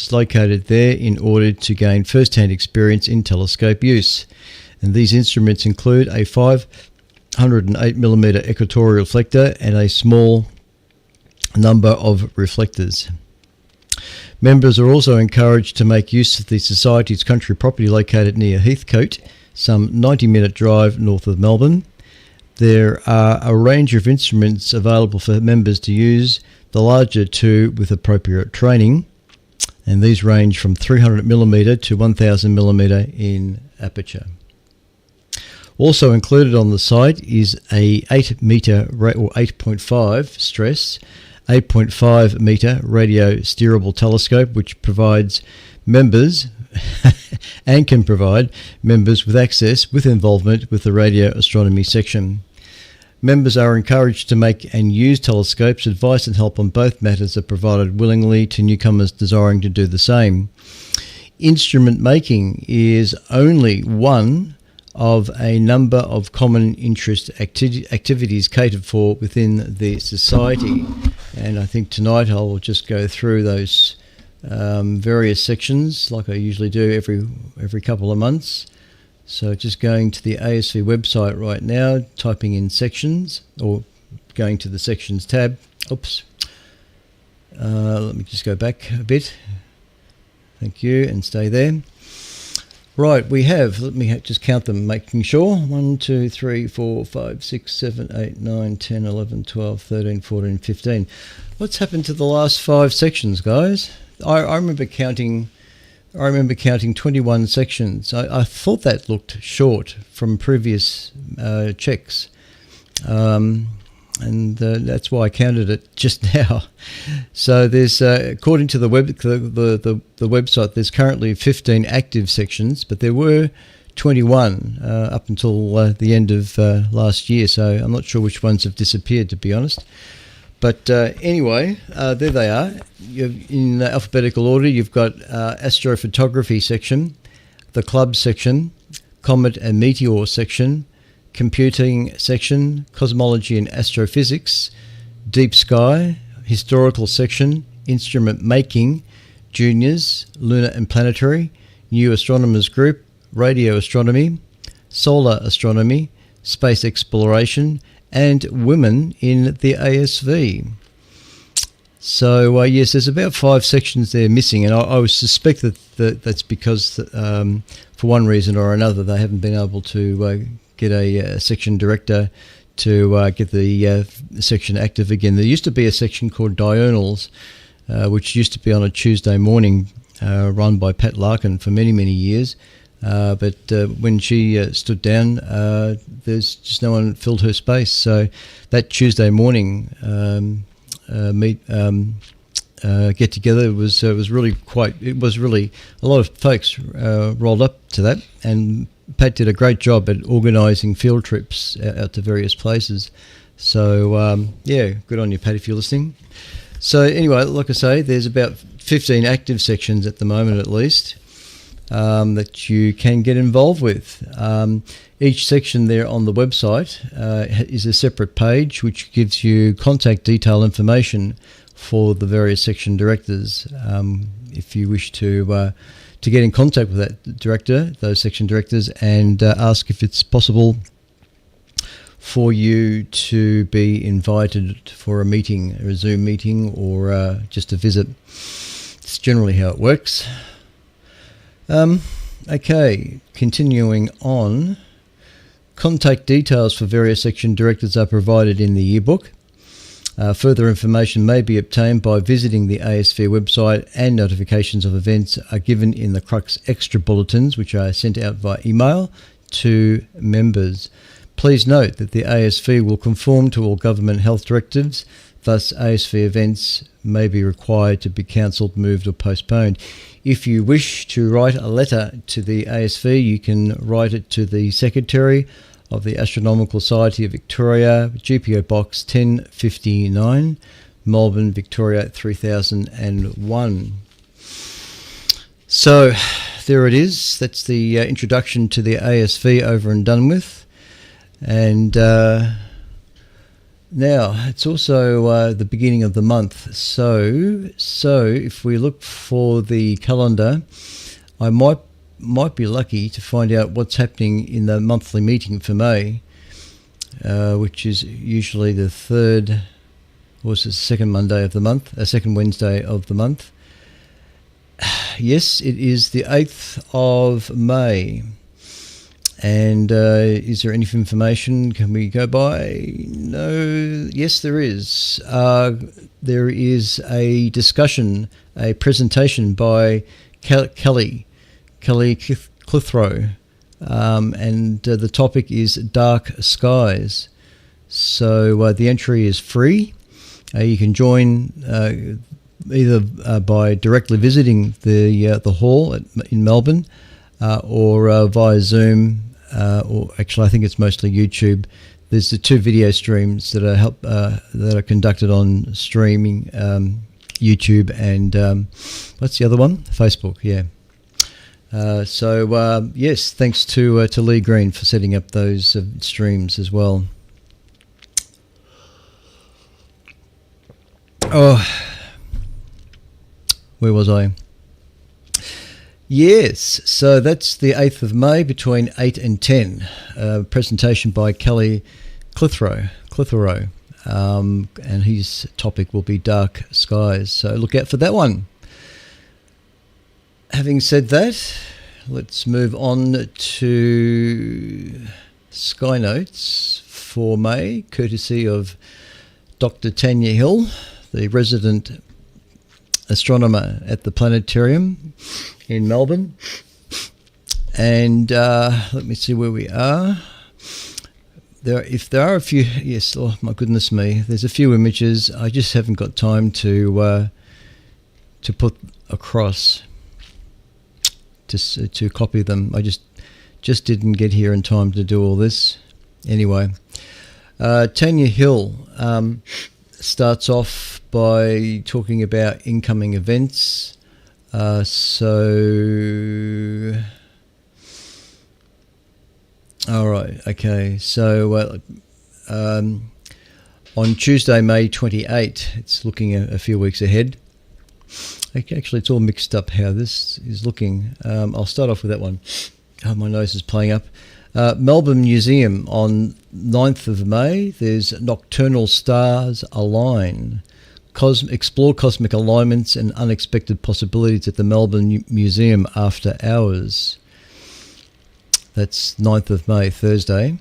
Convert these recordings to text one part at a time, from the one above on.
instruments located there in order to gain first-hand experience in telescope use. And these instruments include a 508mm equatorial reflector and a small number of reflectors. Members are also encouraged to make use of the Society's country property located near Heathcote, some 90-minute drive north of Melbourne. There are a range of instruments available for members to use, the larger two with appropriate training, and these range from 300mm to 1000mm in aperture. Also included on the site is a 8-metre or 8.5 stress 8.5 metre radio steerable telescope, which provides members and can provide members with access with involvement with the radio astronomy section. Members are encouraged to make and use telescopes. Advice and help on both matters are provided willingly to newcomers desiring to do the same. Instrument making is only one of a number of common interest activities catered for within the Society. And I think tonight I'll just go through those various sections like I usually do every couple of months. So just going to the ASV website right now, typing in sections, or going to the sections tab. Oops. Let me just go back a bit. Thank you, and stay there. Right, we have, let me just count them, making sure. 1, 2, 3, 4, 5, 6, 7, 8, 9, 10, 11, 12, 13, 14, 15. What's happened to the last 5 sections, guys? I remember counting 21 sections. I thought that looked short from previous checks. And that's why I counted it just now. So there's, according to the website, there's currently 15 active sections, but there were 21 up until the end of last year. So I'm not sure which ones have disappeared, to be honest. But anyway, there they are. In alphabetical order, you've got astrophotography section, the club section, comet and meteor section, computing section, cosmology and astrophysics, deep sky, historical section, instrument making, juniors, lunar and planetary, new astronomers group, radio astronomy, solar astronomy, space exploration, and women in the ASV. So yes, there's about 5 sections there missing, and I would suspect that's because for one reason or another they haven't been able to get a section director to get the section active again. There used to be a section called Diurnals, which used to be on a Tuesday morning, run by Pat Larkin for many, many years. But when she stood down, there's just no one filled her space. So that Tuesday morning get together was really it was really a lot of folks rolled up to that, and Pat did a great job at organising field trips out to various places. So yeah, good on you, Pat, if you're listening. So anyway, like I say, there's about 15 active sections at the moment, at least, that you can get involved with. Each section there on the website is a separate page which gives you contact detail information for the various section directors. If you wish to get in contact with that director, those section directors, and ask if it's possible for you to be invited for a meeting, a Zoom meeting, or just a visit. It's generally how it works. Okay, continuing on. Contact details for various section directors are provided in the yearbook. Further information may be obtained by visiting the ASV website, and notifications of events are given in the Crux Extra bulletins, which are sent out via email to members. Please note that the ASV will conform to all government health directives, thus ASV events may be required to be cancelled, moved or postponed. If you wish to write a letter to the ASV, you can write it to the Secretary of the Astronomical Society of Victoria, GPO Box 1059, Melbourne, Victoria 3001. So there it is. That's the introduction to the ASV over and done with. And Now, it's also the beginning of the month, so if we look for the calendar, I might be lucky to find out what's happening in the monthly meeting for May, which is usually the third, or the second Monday of the month, second Wednesday of the month. Yes, it is the 8th of May. And is there any information can we go by? No. Yes, there is. There is a discussion, a presentation by Kelly Clitheroe, and the topic is Dark Skies. So the entry is free. You can join either by directly visiting the hall in Melbourne, or via Zoom. Or actually, I think it's mostly YouTube. There's the 2 video streams that are conducted on streaming, YouTube, and what's the other one? Facebook. Yeah. So yes, thanks to Lee Green for setting up those streams as well. Oh, where was I? Yes, so that's the 8th of May between 8 and 10. Presentation by Kelly Clitheroe, and his topic will be Dark Skies. So look out for that one. Having said that, let's move on to Sky Notes for May, courtesy of Dr. Tanya Hill, the resident astronomer at the planetarium in Melbourne. And let me see where we are. If there are a few, yes, oh my goodness me, there's a few images. I just haven't got time to put across, to copy them. I just didn't get here in time to do all this. Anyway, Tanya Hill starts off by talking about incoming events. All right, okay. So on Tuesday, May 28, it's looking a few weeks ahead. Actually, it's all mixed up how this is looking. I'll start off with that one. Oh, my nose is playing up. Melbourne Museum on 9th of May, there's Nocturnal Stars Align. Explore cosmic alignments and unexpected possibilities at the Melbourne Museum after hours. That's 9th of May, Thursday.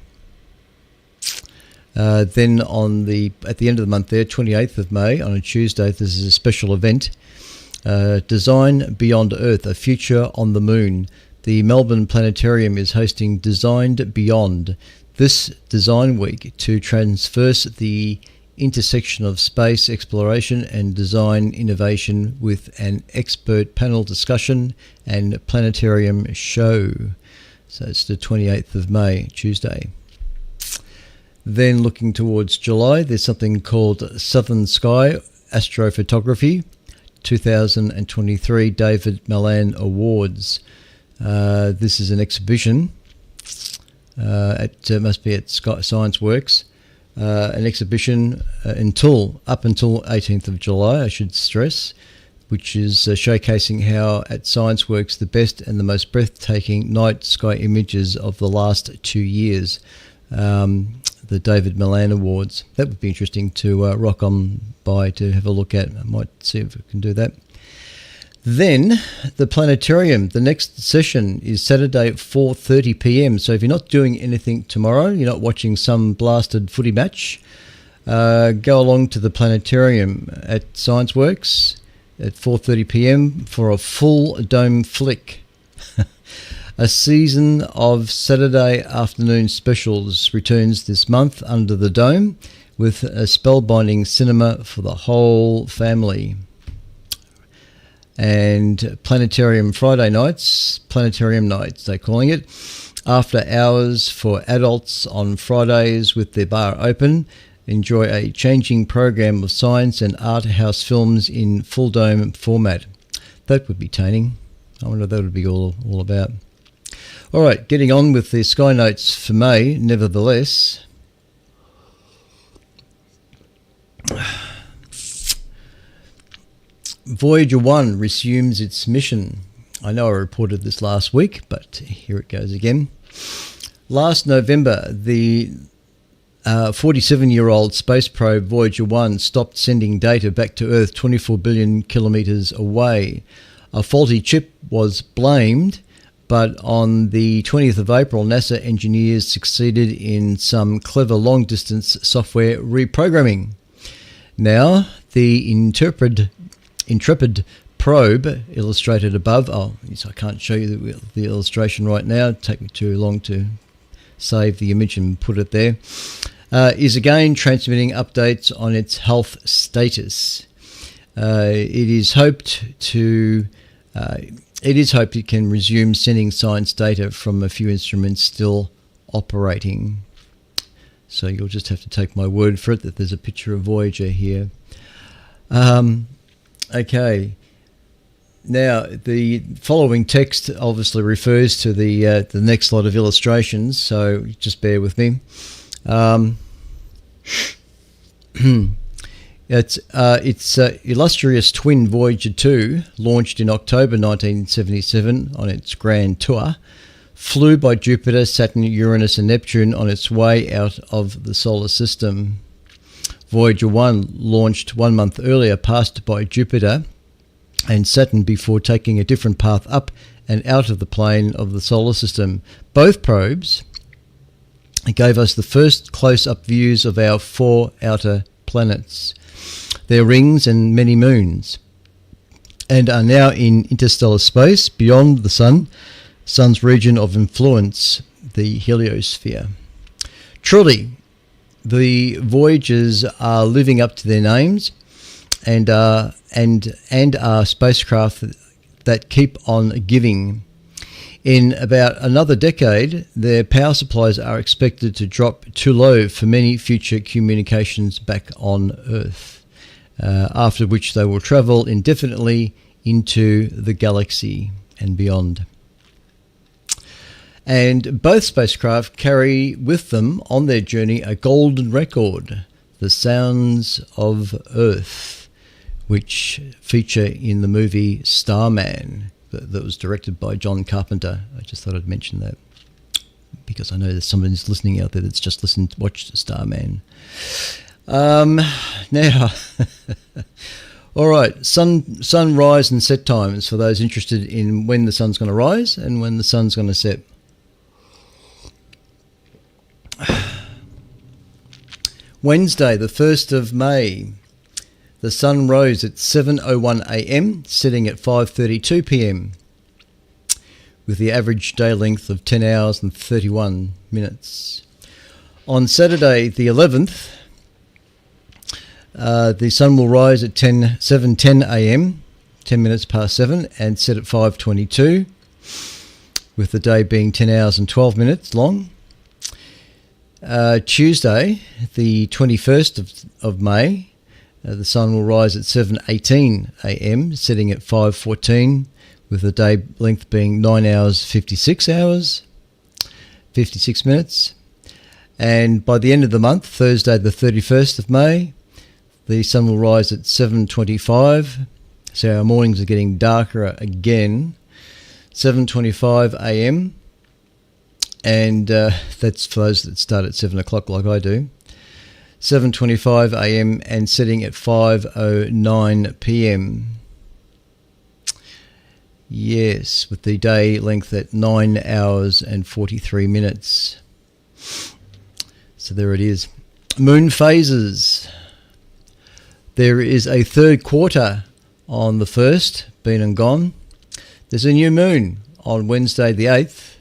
Then at the end of the month there, 28th of May, on a Tuesday, this is a special event. Design Beyond Earth, a future on the moon. The Melbourne Planetarium is hosting Designed Beyond this design week to transverse the intersection of space exploration and design innovation with an expert panel discussion and planetarium show. So it's the 28th of May, Tuesday. Then looking towards July, there's something called Southern Sky Astrophotography 2023 David Malan Awards. This is an exhibition. Must be at Science Works. An exhibition up until 18th of July, I should stress, which is showcasing how at Science Works the best and the most breathtaking night sky images of the last 2 years. The David Malan Awards. That would be interesting to rock on by to have a look at. I might see if I can do that. Then the planetarium, the next session is Saturday at 4:30 p.m. So if you're not doing anything tomorrow, you're not watching some blasted footy match, go along to the planetarium at Science Works at 4:30 p.m. for a full dome flick. A season of Saturday afternoon specials returns this month under the dome with a spellbinding cinema for the whole family. And Planetarium Friday nights, Planetarium nights they're calling it, after hours for adults on Fridays with their bar open. Enjoy a changing program of science and art house films in full dome format. That would be entertaining. I wonder what that would be all about. All right, getting on with the Sky Notes for May, nevertheless. 9th Voyager 1 resumes its mission. I know I reported this last week, but here it goes again. Last November, the 47-year-old space probe Voyager 1 stopped sending data back to Earth 24 billion kilometres away. A faulty chip was blamed, but on the 20th of April, NASA engineers succeeded in some clever long-distance software reprogramming. Now, the Intrepid probe, illustrated above, I can't show you the illustration right now, it'd take me too long to save the image and put it there, is again transmitting updates on its health status. It is hoped it can resume sending science data from a few instruments still operating. So you'll just have to take my word for it that there's a picture of Voyager here. Okay. Now, the following text obviously refers to the next lot of illustrations, so just bear with me. Its illustrious twin Voyager 2, launched in October 1977 on its grand tour, flew by Jupiter, Saturn, Uranus and Neptune on its way out of the solar system. Voyager 1, launched 1 month earlier, passed by Jupiter and Saturn before taking a different path up and out of the plane of the solar system. Both probes gave us the first close-up views of our 4 outer planets, their rings and many moons, and are now in interstellar space beyond the sun's region of influence, the heliosphere. Truly, the Voyagers are living up to their names and are spacecraft that keep on giving. In about another decade, their power supplies are expected to drop too low for many future communications back on Earth, after which they will travel indefinitely into the galaxy and beyond. And both spacecraft carry with them on their journey a golden record, the Sounds of Earth, which feature in the movie Starman that was directed by John Carpenter. I just thought I'd mention that because I know there's someone who's listening out there that's just watched Starman. Now, all right, sunrise and set times for those interested in when the sun's going to rise and when the sun's going to set. Wednesday, the 1st of May, the sun rose at 7:01 a.m, setting at 5:32 p.m, with the average day length of 10 hours and 31 minutes. On Saturday, the 11th, the sun will rise at 7:10 a.m, 10 minutes past 7, and set at 5:22, with the day being 10 hours and 12 minutes long. Tuesday, the 21st of May, the sun will rise at 7:18 a.m, setting at 5:14, with the day length being 9 hours 56 minutes. And by the end of the month, Thursday the 31st of May, the sun will rise at 7:25, so our mornings are getting darker again. 7:25 a.m, and that's for those that start at 7 o'clock like I do. 7:25 a.m. and setting at 5:09 p.m. Yes, with the day length at 9 hours and 43 minutes. So there it is. Moon phases. There is a third quarter on the 1st, been and gone. There's a new moon on Wednesday the 8th.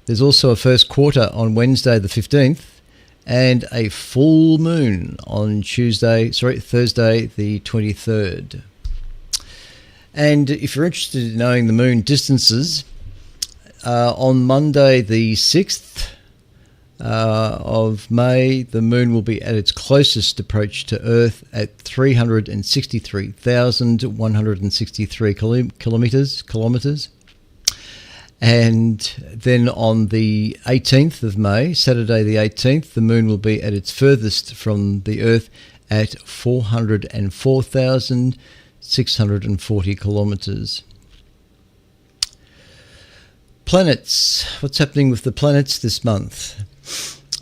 There's also a first quarter on Wednesday the 15th. And a full moon on Thursday the 23rd. And if you're interested in knowing the moon distances, on Monday the 6th of May, the moon will be at its closest approach to Earth at 363,163 kilometres. And then on the 18th of May, Saturday the 18th, the moon will be at its furthest from the Earth at 404,2 640 kilometres. Planets. What's happening with the planets this month?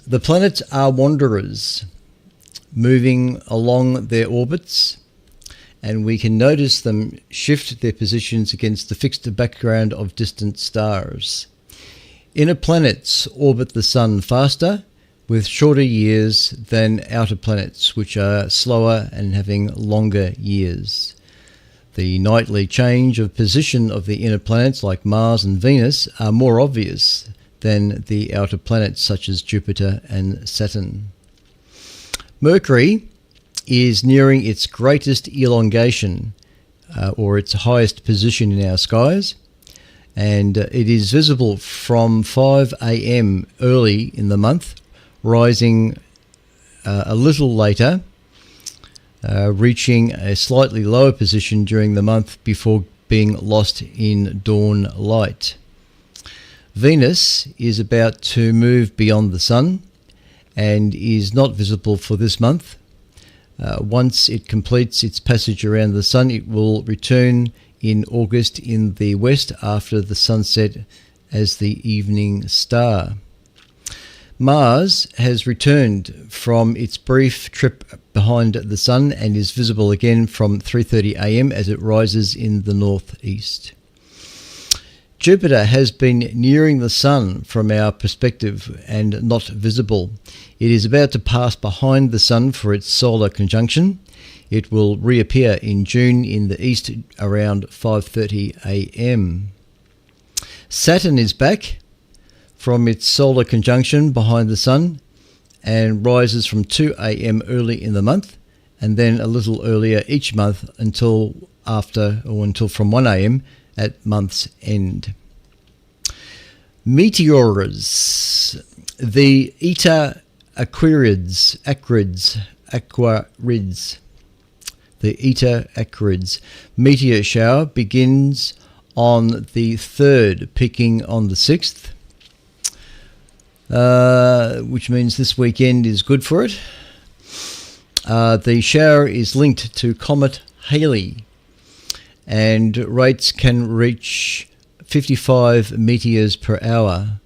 The planets are wanderers moving along their orbits, and we can notice them shift their positions against the fixed background of distant stars. Inner planets orbit the Sun faster, with shorter years than outer planets, which are slower and having longer years. The nightly change of position of the inner planets like Mars and Venus are more obvious than the outer planets such as Jupiter and Saturn. Mercury is nearing its greatest elongation, or its highest position in our skies, and it is visible from 5 a.m. early in the month, rising a little later, reaching a slightly lower position during the month before being lost in dawn light. Venus is about to move beyond the Sun and is not visible for this month. Once it completes its passage around the Sun, it will return in August in the west after the sunset as the evening star. Mars has returned from its brief trip behind the Sun and is visible again from 3:30 a.m. as it rises in the northeast. Jupiter has been nearing the Sun from our perspective and not visible. It is about to pass behind the Sun for its solar conjunction. It will reappear in June in the east around 5:30 a.m. Saturn is back from its solar conjunction behind the Sun and rises from 2 a.m. early in the month, and then a little earlier each month until from 1 a.m. at month's end. Meteors. The Eta Aquarids. The Eta Aquarids meteor shower begins on the 3rd, peaking on the 6th. Which means this weekend is good for it. The shower is linked to Comet Halley, and rates can reach 55 meteors per hour.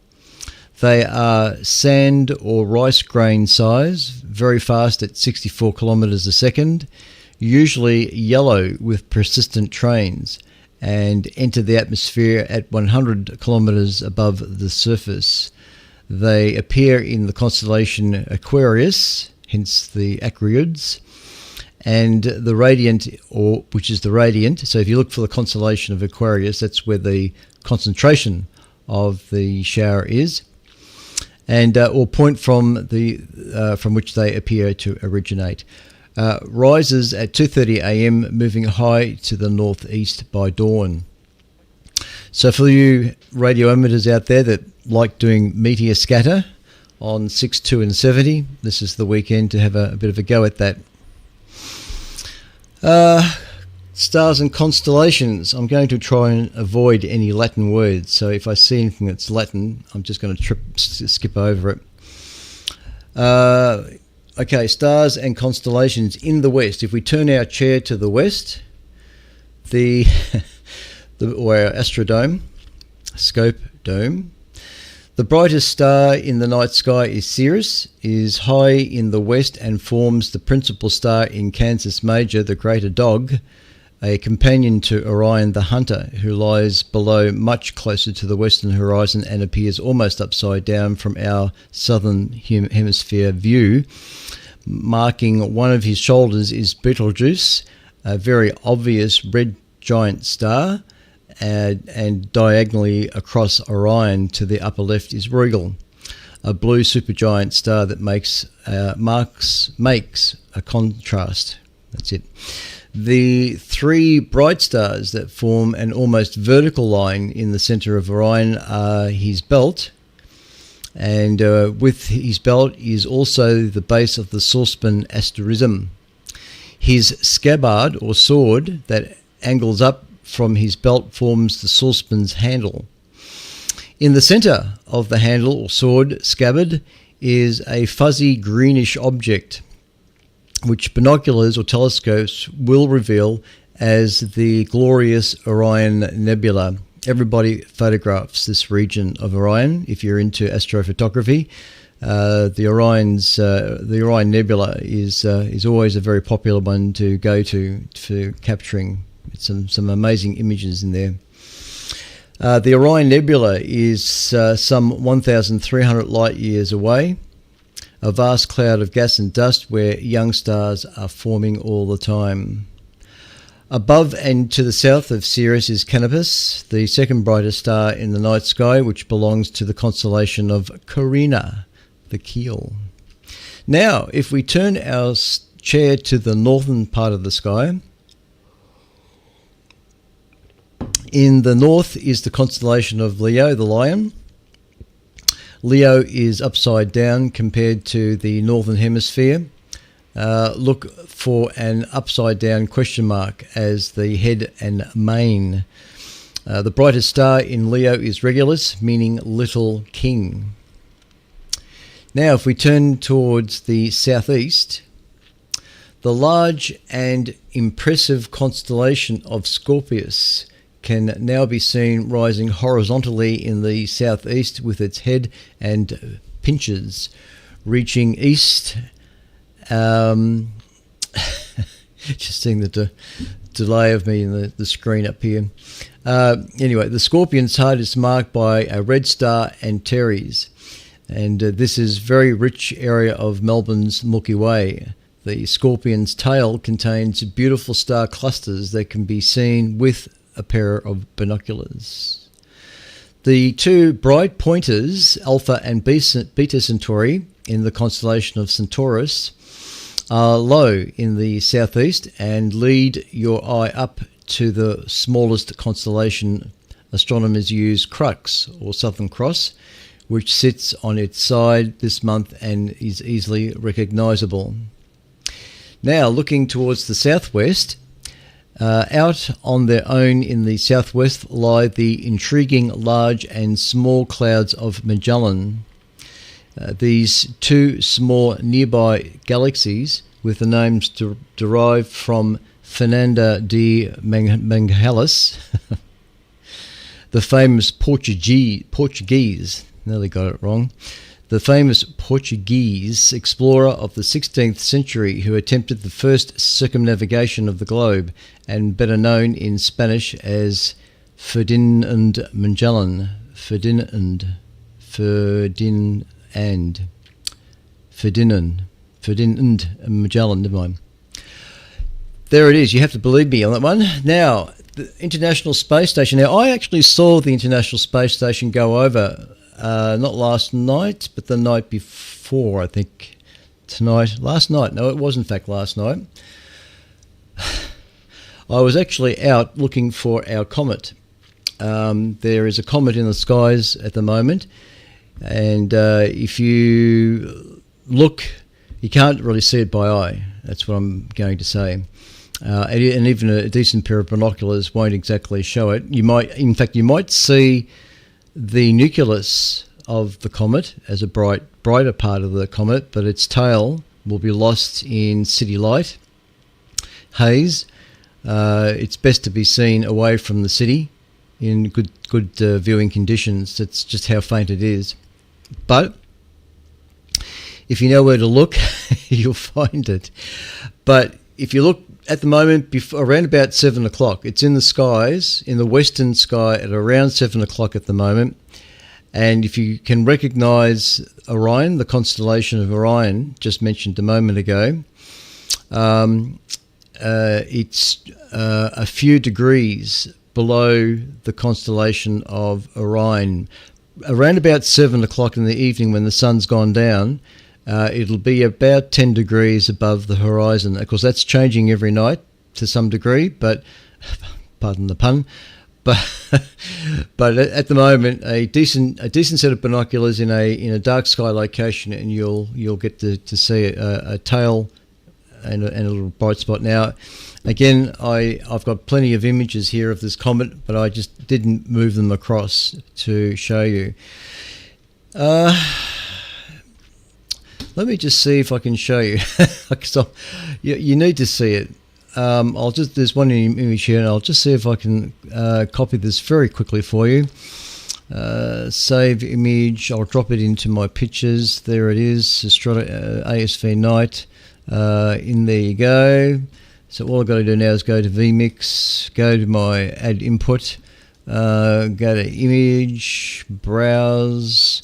They are sand or rice grain size, very fast at 64 kilometres a second, usually yellow with persistent trains, and enter the atmosphere at 100 kilometres above the surface. They appear in the constellation Aquarius, hence the Aquarids, and the radiant, which is the radiant. So if you look for the constellation of Aquarius, that's where the concentration of the shower is, and or point from which they appear to originate. Rises at 2:30 a.m., moving high to the northeast by dawn. So for you radio amateurs out there that like doing meteor scatter on 6, 2 and 70, this is the weekend to have a bit of a go at that. Stars and constellations. I'm going to try and avoid any Latin words, so if I see anything that's Latin, I'm just going to skip over it. Okay, stars and constellations in the west. If we turn our chair to the west, or our astrodome, scope dome, the brightest star in the night sky is Sirius, is high in the west and forms the principal star in Canis Major, the Greater Dog, a companion to Orion the Hunter, who lies below much closer to the western horizon and appears almost upside down from our southern hemisphere view. Marking one of his shoulders is Betelgeuse, a very obvious red giant star, and diagonally across Orion to the upper left is Rigel, a blue supergiant star that makes a contrast. That's it. The three bright stars that form an almost vertical line in the centre of Orion are his belt, and with his belt is also the base of the Saucepan asterism. His scabbard or sword that angles up from his belt forms the saucepan's handle. In the centre of the handle or sword scabbard is a fuzzy greenish object, which binoculars or telescopes will reveal as the glorious Orion Nebula. Everybody photographs this region of Orion if you're into astrophotography. The Orion Nebula is always a very popular one to go to for capturing some amazing images in there. The Orion Nebula is some 1,300 light years away, a vast cloud of gas and dust where young stars are forming all the time. Above and to the south of Sirius is Canopus, the second brightest star in the night sky, which belongs to the constellation of Carina, the Keel. Now, if we turn our chair to the northern part of the sky, in the north is the constellation of Leo, the Lion. Leo is upside down compared to the northern hemisphere. Look for an upside down question mark as the head and mane. The brightest star in Leo is Regulus, meaning little king. Now, if we turn towards the southeast, the large and impressive constellation of Scorpius can now be seen rising horizontally in the southeast with its head and pinches reaching east. Just seeing the delay of me in the screen up here. Anyway, the Scorpion's heart is marked by a red star Antares, and this is very rich area of Melbourne's Milky Way. The Scorpion's tail contains beautiful star clusters that can be seen with a pair of binoculars. The two bright pointers, Alpha and Beta Centauri, in the constellation of Centaurus, are low in the southeast and lead your eye up to the smallest constellation astronomers use, Crux, or Southern Cross, which sits on its side this month and is easily recognisable. Now, looking towards the southwest, out on their own in the southwest lie the intriguing large and small clouds of Magellan. These two small nearby galaxies, with the names derived from Fernanda de Mangalis, the famous Portuguese, nearly got it wrong, the famous Portuguese explorer of the 16th century who attempted the first circumnavigation of the globe, and better known in Spanish as Ferdinand Magellan. Ferdinand Magellan, never mind. There it is. You have to believe me on that one. Now, the International Space Station. Now, I actually saw the International Space Station go over, not last night, but the night before, I think. Last night. No, it was in fact last night. I was actually out looking for our comet. There is a comet in the skies at the moment, and if you look, you can't really see it by eye. That's what I'm going to say. And even a decent pair of binoculars won't exactly show it. You might see the nucleus of the comet as a brighter part of the comet, but its tail will be lost in city light, haze. It's best to be seen away from the city in good viewing conditions. That's just how faint it is. But if you know where to look, you'll find it. But if you look at the moment, around about 7 o'clock, it's in the skies, in the western sky at around 7 o'clock at the moment. And if you can recognise Orion, the constellation of Orion, just mentioned a moment ago, it's a few degrees below the constellation of Orion. Around about 7 o'clock in the evening when the sun's gone down, it'll be about 10 degrees above the horizon. Of course, that's changing every night to some degree, but pardon the pun. But at the moment, a decent set of binoculars in a dark sky location, and you'll get to see a tail and a little bright spot. Now, again, I've got plenty of images here of this comet, but I just didn't move them across to show you. Let me just see if I can show you. You need to see it. there's one image here, and I'll just see if I can copy this very quickly for you. Save image. I'll drop it into my pictures. There it is. ASV night. In there you go. So all I've got to do now is go to vMix, go to my add input, go to image, browse,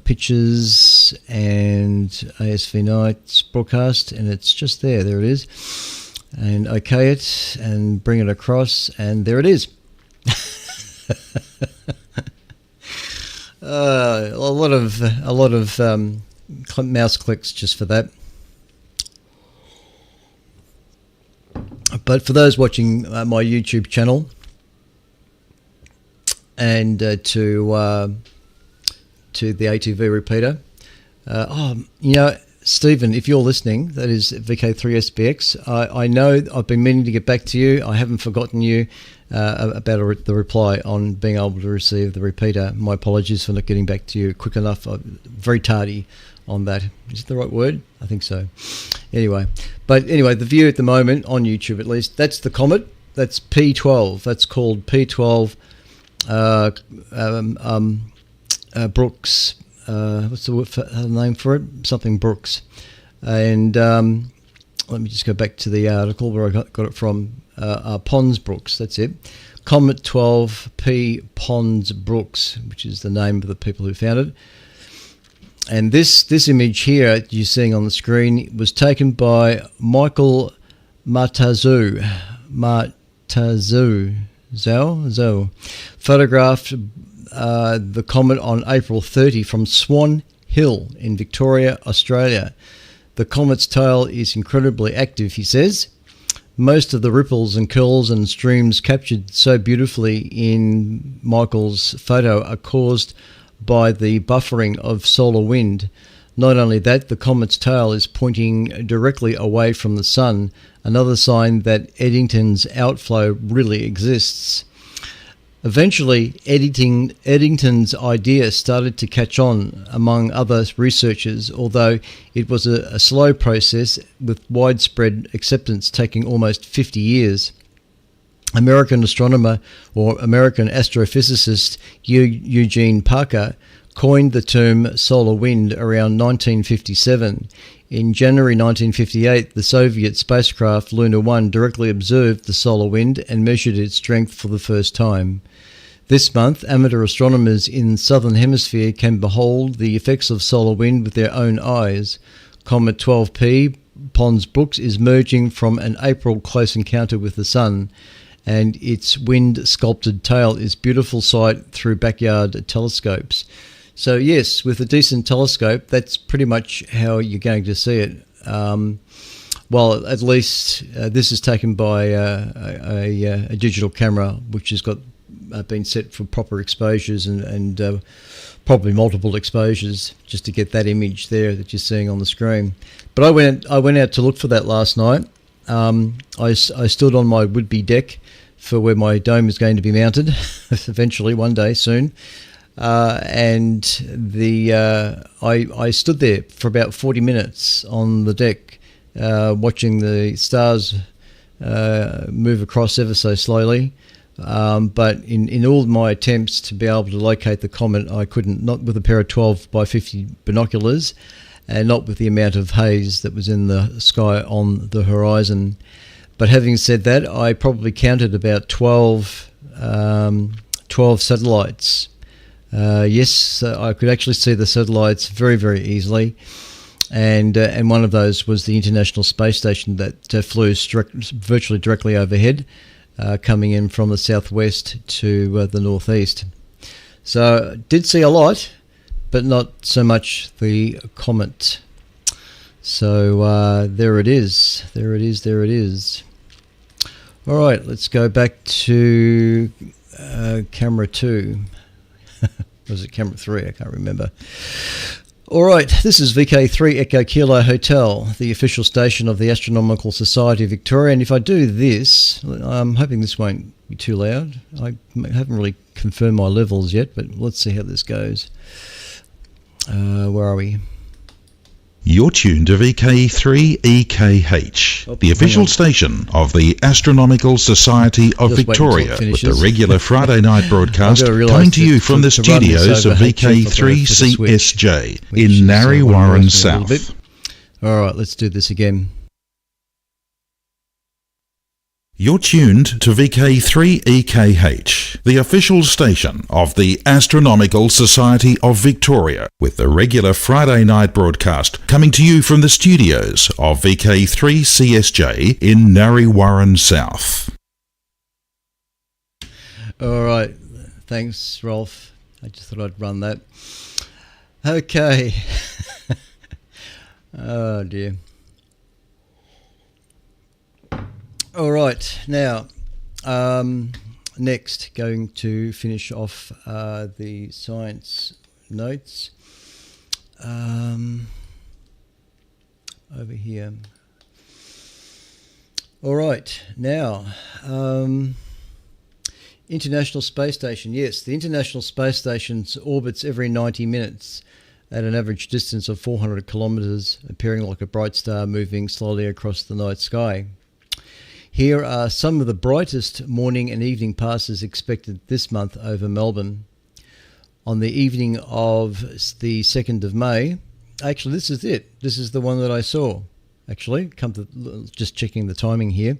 pictures, and ASV night broadcast, and it's just there. There it is. And OK it and bring it across, and there it is. A lot of mouse clicks just for that. But for those watching my YouTube channel and to the ATV repeater, Stephen, if you're listening, that is VK3SBX. I know I've been meaning to get back to you. I haven't forgotten you about the reply on being able to receive the repeater. My apologies for not getting back to you quick enough. I'm very tardy on that. Is it the right word? I think so. Anyway, the view at the moment on YouTube, at least, that's the comet. That's P12. That's called P12 Brooks. What's the name for it? Something Brooks. And let me just go back to the article where I got it from. Pons Brooks, that's it. Comet 12P Pons Brooks, which is the name of the people who found it. And this image here you're seeing on the screen was taken by Michael Matazu. Photographed the comet on April 30 from Swan Hill in Victoria, Australia. The comet's tail is incredibly active, he says. Most of the ripples and curls and streams captured so beautifully in Michael's photo are caused by the buffering of solar wind. Not only that, the comet's tail is pointing directly away from the sun, another sign that Eddington's outflow really exists. Eventually, Eddington's idea started to catch on among other researchers, although it was a slow process with widespread acceptance taking almost 50 years. American astronomer or American astrophysicist Eugene Parker coined the term solar wind around 1957. In January 1958, the Soviet spacecraft Luna 1 directly observed the solar wind and measured its strength for the first time. This month, amateur astronomers in the Southern Hemisphere can behold the effects of solar wind with their own eyes. Comet 12P Pons Brooks is merging from an April close encounter with the Sun, and its wind-sculpted tail is beautiful sight through backyard telescopes. So yes, with a decent telescope, that's pretty much how you're going to see it. Well, at least this is taken by a digital camera, which has got been set for proper exposures and probably multiple exposures just to get that image there that you're seeing on the screen. But I went out to look for that last night. I stood on my would-be deck for where my dome is going to be mounted eventually one day soon. And I stood there for about 40 minutes on the deck watching the stars move across ever so slowly. But in all my attempts to be able to locate the comet, I couldn't, not with a pair of 12 by 50 binoculars and not with the amount of haze that was in the sky on the horizon. But having said that, I probably counted about 12 satellites. Yes, I could actually see the satellites very, very easily. And one of those was the International Space Station that flew virtually directly overhead, coming in from the southwest to the northeast. So did see a lot, but not so much the comet. So there it is. There it is. There it is. All right, let's go back to camera 2. Was it camera 3? I can't remember. All right, this is VK3 Echo Kilo Hotel, the official station of the Astronomical Society of Victoria. And if I do this, I'm hoping this won't be too loud. I haven't really confirmed my levels yet, but let's see how this goes. Where are we? You're tuned to VK3EKH, the official station of the Astronomical Society of Victoria, with the regular Friday night broadcast coming to you from the studios of VK3CSJ in Narre Warren South. All right, let's do this again. You're tuned to VK3EKH, the official station of the Astronomical Society of Victoria, with the regular Friday night broadcast coming to you from the studios of VK3CSJ in Narre Warren South. All right, thanks, Rolf. I just thought I'd run that. Okay. Oh, dear. All right, now, next, going to finish off the science notes over here. All right, now, International Space Station. Yes, the International Space Station orbits every 90 minutes at an average distance of 400 kilometres, appearing like a bright star moving slowly across the night sky. Here are some of the brightest morning and evening passes expected this month over Melbourne. On the evening of the 2nd of May, actually this is it. This is the one that I saw, actually. Just checking the timing here.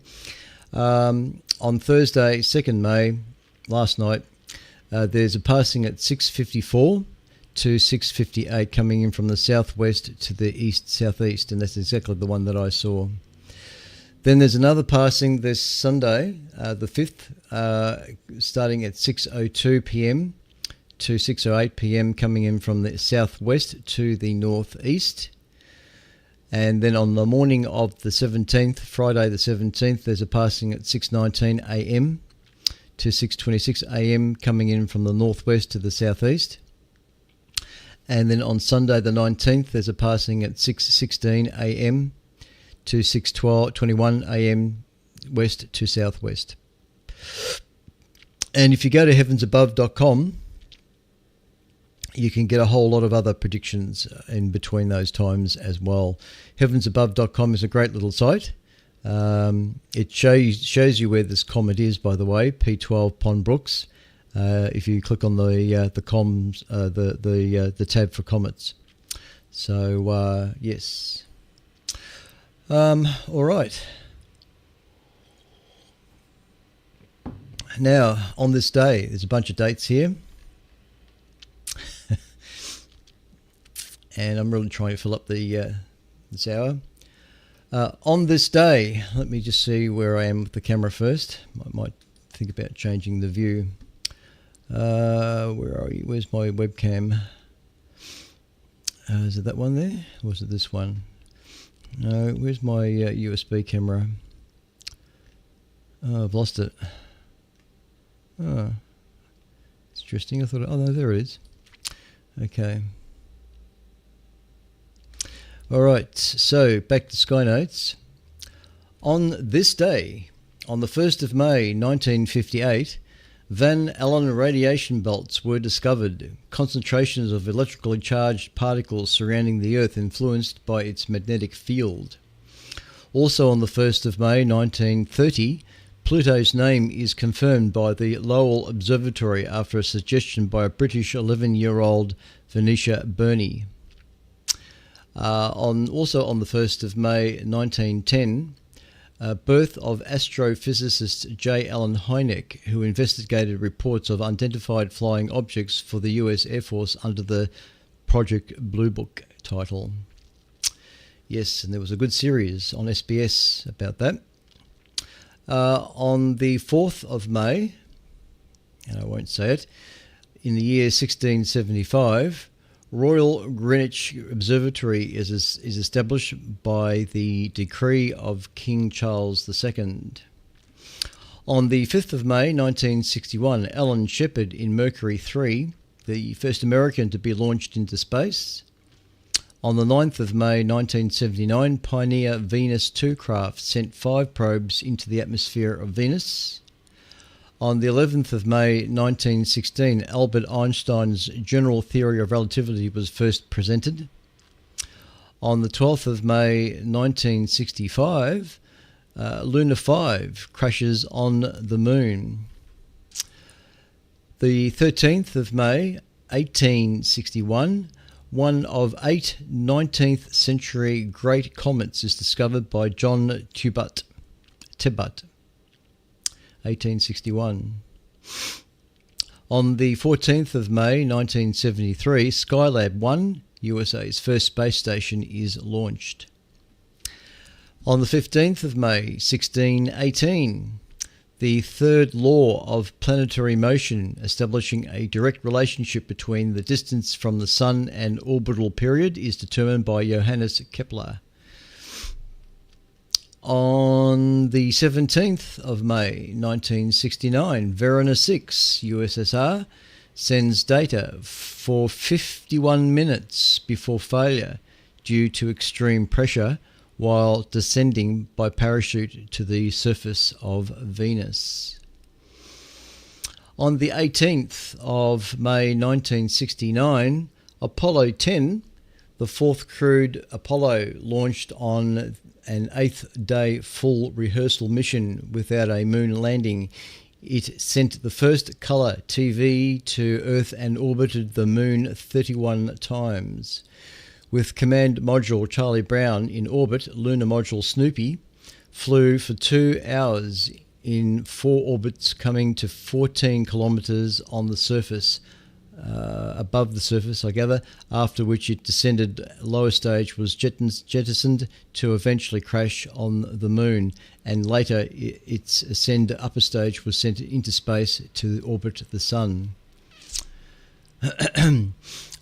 On Thursday, 2nd May, last night, there's a passing at 6:54 to 6:58 coming in from the southwest to the east-southeast, and that's exactly the one that I saw. Then there's another passing this Sunday, the 5th, starting at 6:02 p.m. to 6:08 p.m. coming in from the southwest to the northeast. And then on the morning of the 17th, Friday the 17th, there's a passing at 6:19 a.m. to 6:26 a.m. coming in from the northwest to the southeast. And then on Sunday the 19th, there's a passing at 6:16 a.m. to 6:21 a.m. west to southwest. And if you go to heavensabove.com, you can get a whole lot of other predictions in between those times as well. Heavensabove.com is a great little site. It shows you where this comet is, by the way, P12 Pond-Brooks. If you click on the tab for comets. So yes. All right. Now, on this day, there's a bunch of dates here. And I'm really trying to fill up this hour. On this day, let me just see where I am with the camera first. I might think about changing the view. Where are you? Where's my webcam? Is it that one there? Or is it this one? No, where's my USB camera? Oh, I've lost it. Oh, it's interesting. I thought, oh no, there it is. Okay. All right, so back to Sky Notes. On this day, on the 1st of May 1958, Van Allen radiation belts were discovered, concentrations of electrically charged particles surrounding the Earth influenced by its magnetic field. Also on the 1st of May 1930, Pluto's name is confirmed by the Lowell Observatory after a suggestion by a British 11-year-old Venetia Burney. Also on the 1st of May 1910, birth of astrophysicist J. Allen Hynek, who investigated reports of unidentified flying objects for the US Air Force under the Project Blue Book title. Yes, and there was a good series on SBS about that. On the 4th of May, and I won't say it, in the year 1675, Royal Greenwich Observatory is established by the decree of King Charles II. On the 5th of May 1961, Alan Shepard in Mercury 3, the first American to be launched into space. On the 9th of May 1979, Pioneer Venus 2 craft sent 5 probes into the atmosphere of Venus. On the 11th of May 1916, Albert Einstein's general theory of relativity was first presented. On the 12th of May 1965, Luna 5 crashes on the moon. The 13th of May 1861, one of 8 19th century great comets is discovered by John Tebbutt. 1861. On the 14th of May 1973, Skylab 1, USA's first space station, is launched. On the 15th of May 1618, the third law of planetary motion, establishing a direct relationship between the distance from the Sun and orbital period, is determined by Johannes Kepler. On the 17th of May 1969, Verona 6, USSR, sends data for 51 minutes before failure due to extreme pressure while descending by parachute to the surface of Venus. On the 18th of May 1969, Apollo 10, the fourth crewed Apollo, launched on an 8th day full rehearsal mission without a moon landing. It sent the first colour TV to Earth and orbited the moon 31 times. With command module Charlie Brown in orbit, lunar module Snoopy flew for 2 hours in 4 orbits, coming to 14 kilometres on the surface, above the surface, I gather, after which it descended. Lower stage was jettisoned to eventually crash on the moon, and later its ascend upper stage was sent into space to orbit the sun.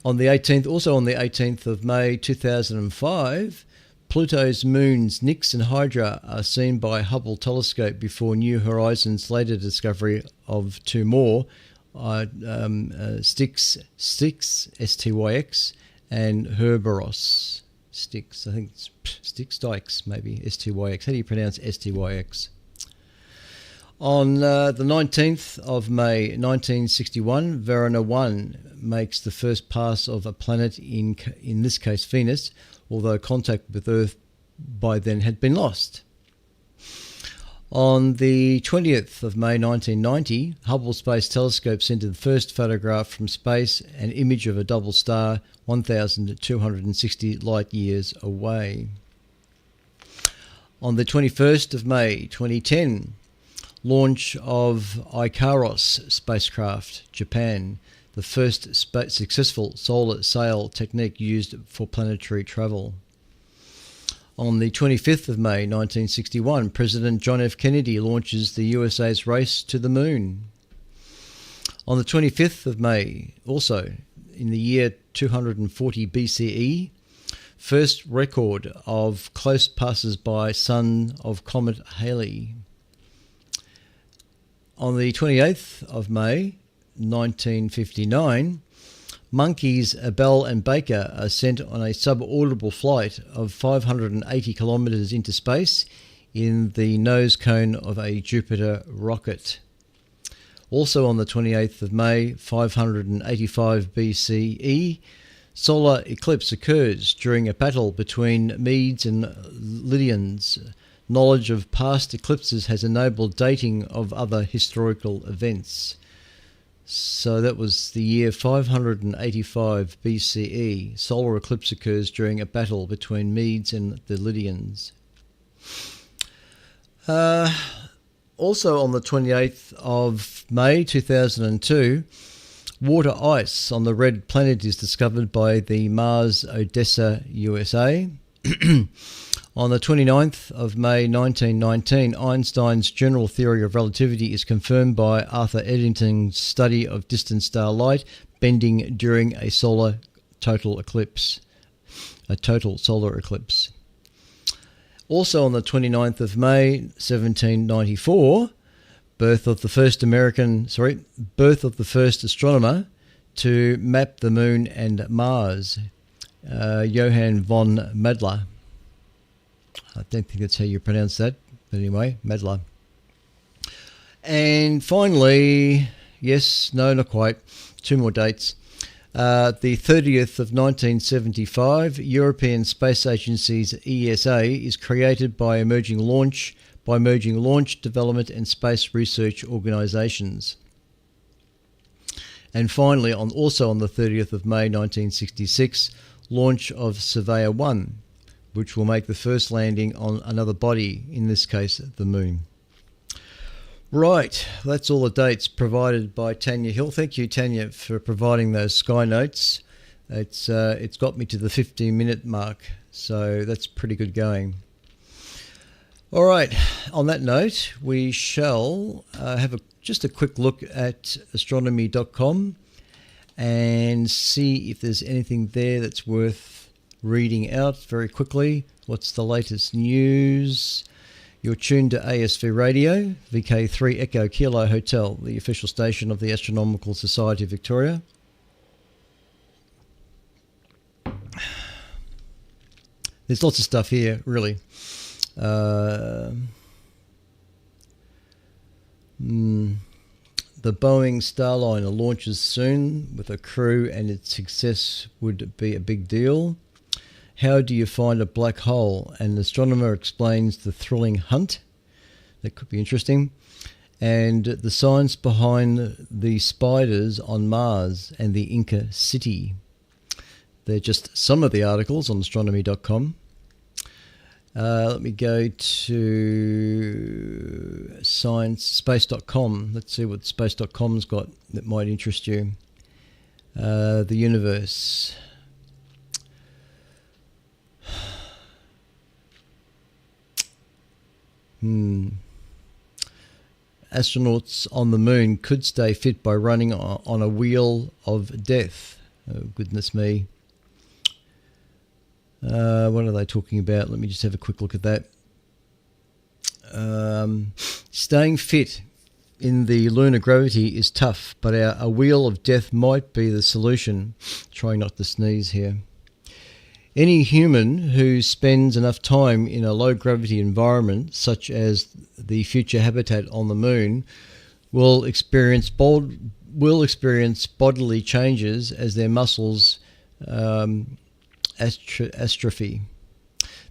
On the 18th of May 2005, Pluto's moons Nix and Hydra are seen by Hubble telescope before New Horizons' later discovery of 2 more, Styx, S-T-Y-X, and Herberos. Styx, I think it's Styx, maybe, S-T-Y-X. How do you pronounce S-T-Y-X? On the 19th of May 1961, Verona 1 makes the first pass of a planet, in this case Venus, although contact with Earth by then had been lost. On the 20th of May 1990, Hubble Space Telescope sent the first photograph from space, an image of a double star 1,260 light years away. On the 21st of May 2010, launch of Ikaros spacecraft, Japan, the first successful solar sail technique used for planetary travel. On the 25th of May 1961, President John F. Kennedy launches the USA's race to the moon. On the 25th of May, also in the year 240 BCE, first record of close passers-by son of comet Halley. On the 28th of May 1959, monkeys Abel and Baker are sent on a suborbital flight of 580 kilometres into space in the nose cone of a Jupiter rocket. Also on the 28th of May 585 BCE, solar eclipse occurs during a battle between Medes and Lydians. Knowledge of past eclipses has enabled dating of other historical events. So that was the year 585 BCE. Solar eclipse occurs during a battle between Medes and the Lydians. Also on the 28th of May 2002, water ice on the red planet is discovered by the Mars Odessa, USA. On the 29th of May 1919, Einstein's general theory of relativity is confirmed by Arthur Eddington's study of distant star light bending during a total solar eclipse. Also on the 29th of May 1794, birth of the first astronomer to map the moon and Mars, Johann von Mädler. I don't think that's how you pronounce that, but anyway, Mädler. And finally, yes, no, not quite, 2 more dates. The 30th of 1975, European Space Agency's ESA is created by merging launch, development and space research organisations. And finally, also on the 30th of May 1966, launch of Surveyor 1, which will make the first landing on another body, in this case the Moon. Right, that's all the dates provided by Tanya Hill. Thank you, Tanya, for providing those sky notes. It's got me to the 15-minute mark, so that's pretty good going. All right, on that note, we shall have just a quick look at astronomy.com and see if there's anything there that's worth reading out very quickly. What's the latest news? You're tuned to ASV Radio, VK3 Echo Kilo Hotel, the official station of the Astronomical Society of Victoria. There's lots of stuff here, really. The Boeing Starliner launches soon with a crew, and its success would be a big deal. How do you find a black hole? An astronomer explains the thrilling hunt. That could be interesting. And the science behind the spiders on Mars and the Inca city. They're just some of the articles on astronomy.com. Let me go to space.com. Let's see what space.com's got that might interest you. The universe. Astronauts on the moon could stay fit by running on a wheel of death. Oh, goodness me. What are they talking about? Let me just have a quick look at that. Staying fit in the lunar gravity is tough, but a wheel of death might be the solution. Trying not to sneeze here. Any human who spends enough time in a low-gravity environment, such as the future habitat on the moon, will experience bodily changes as their muscles atrophy.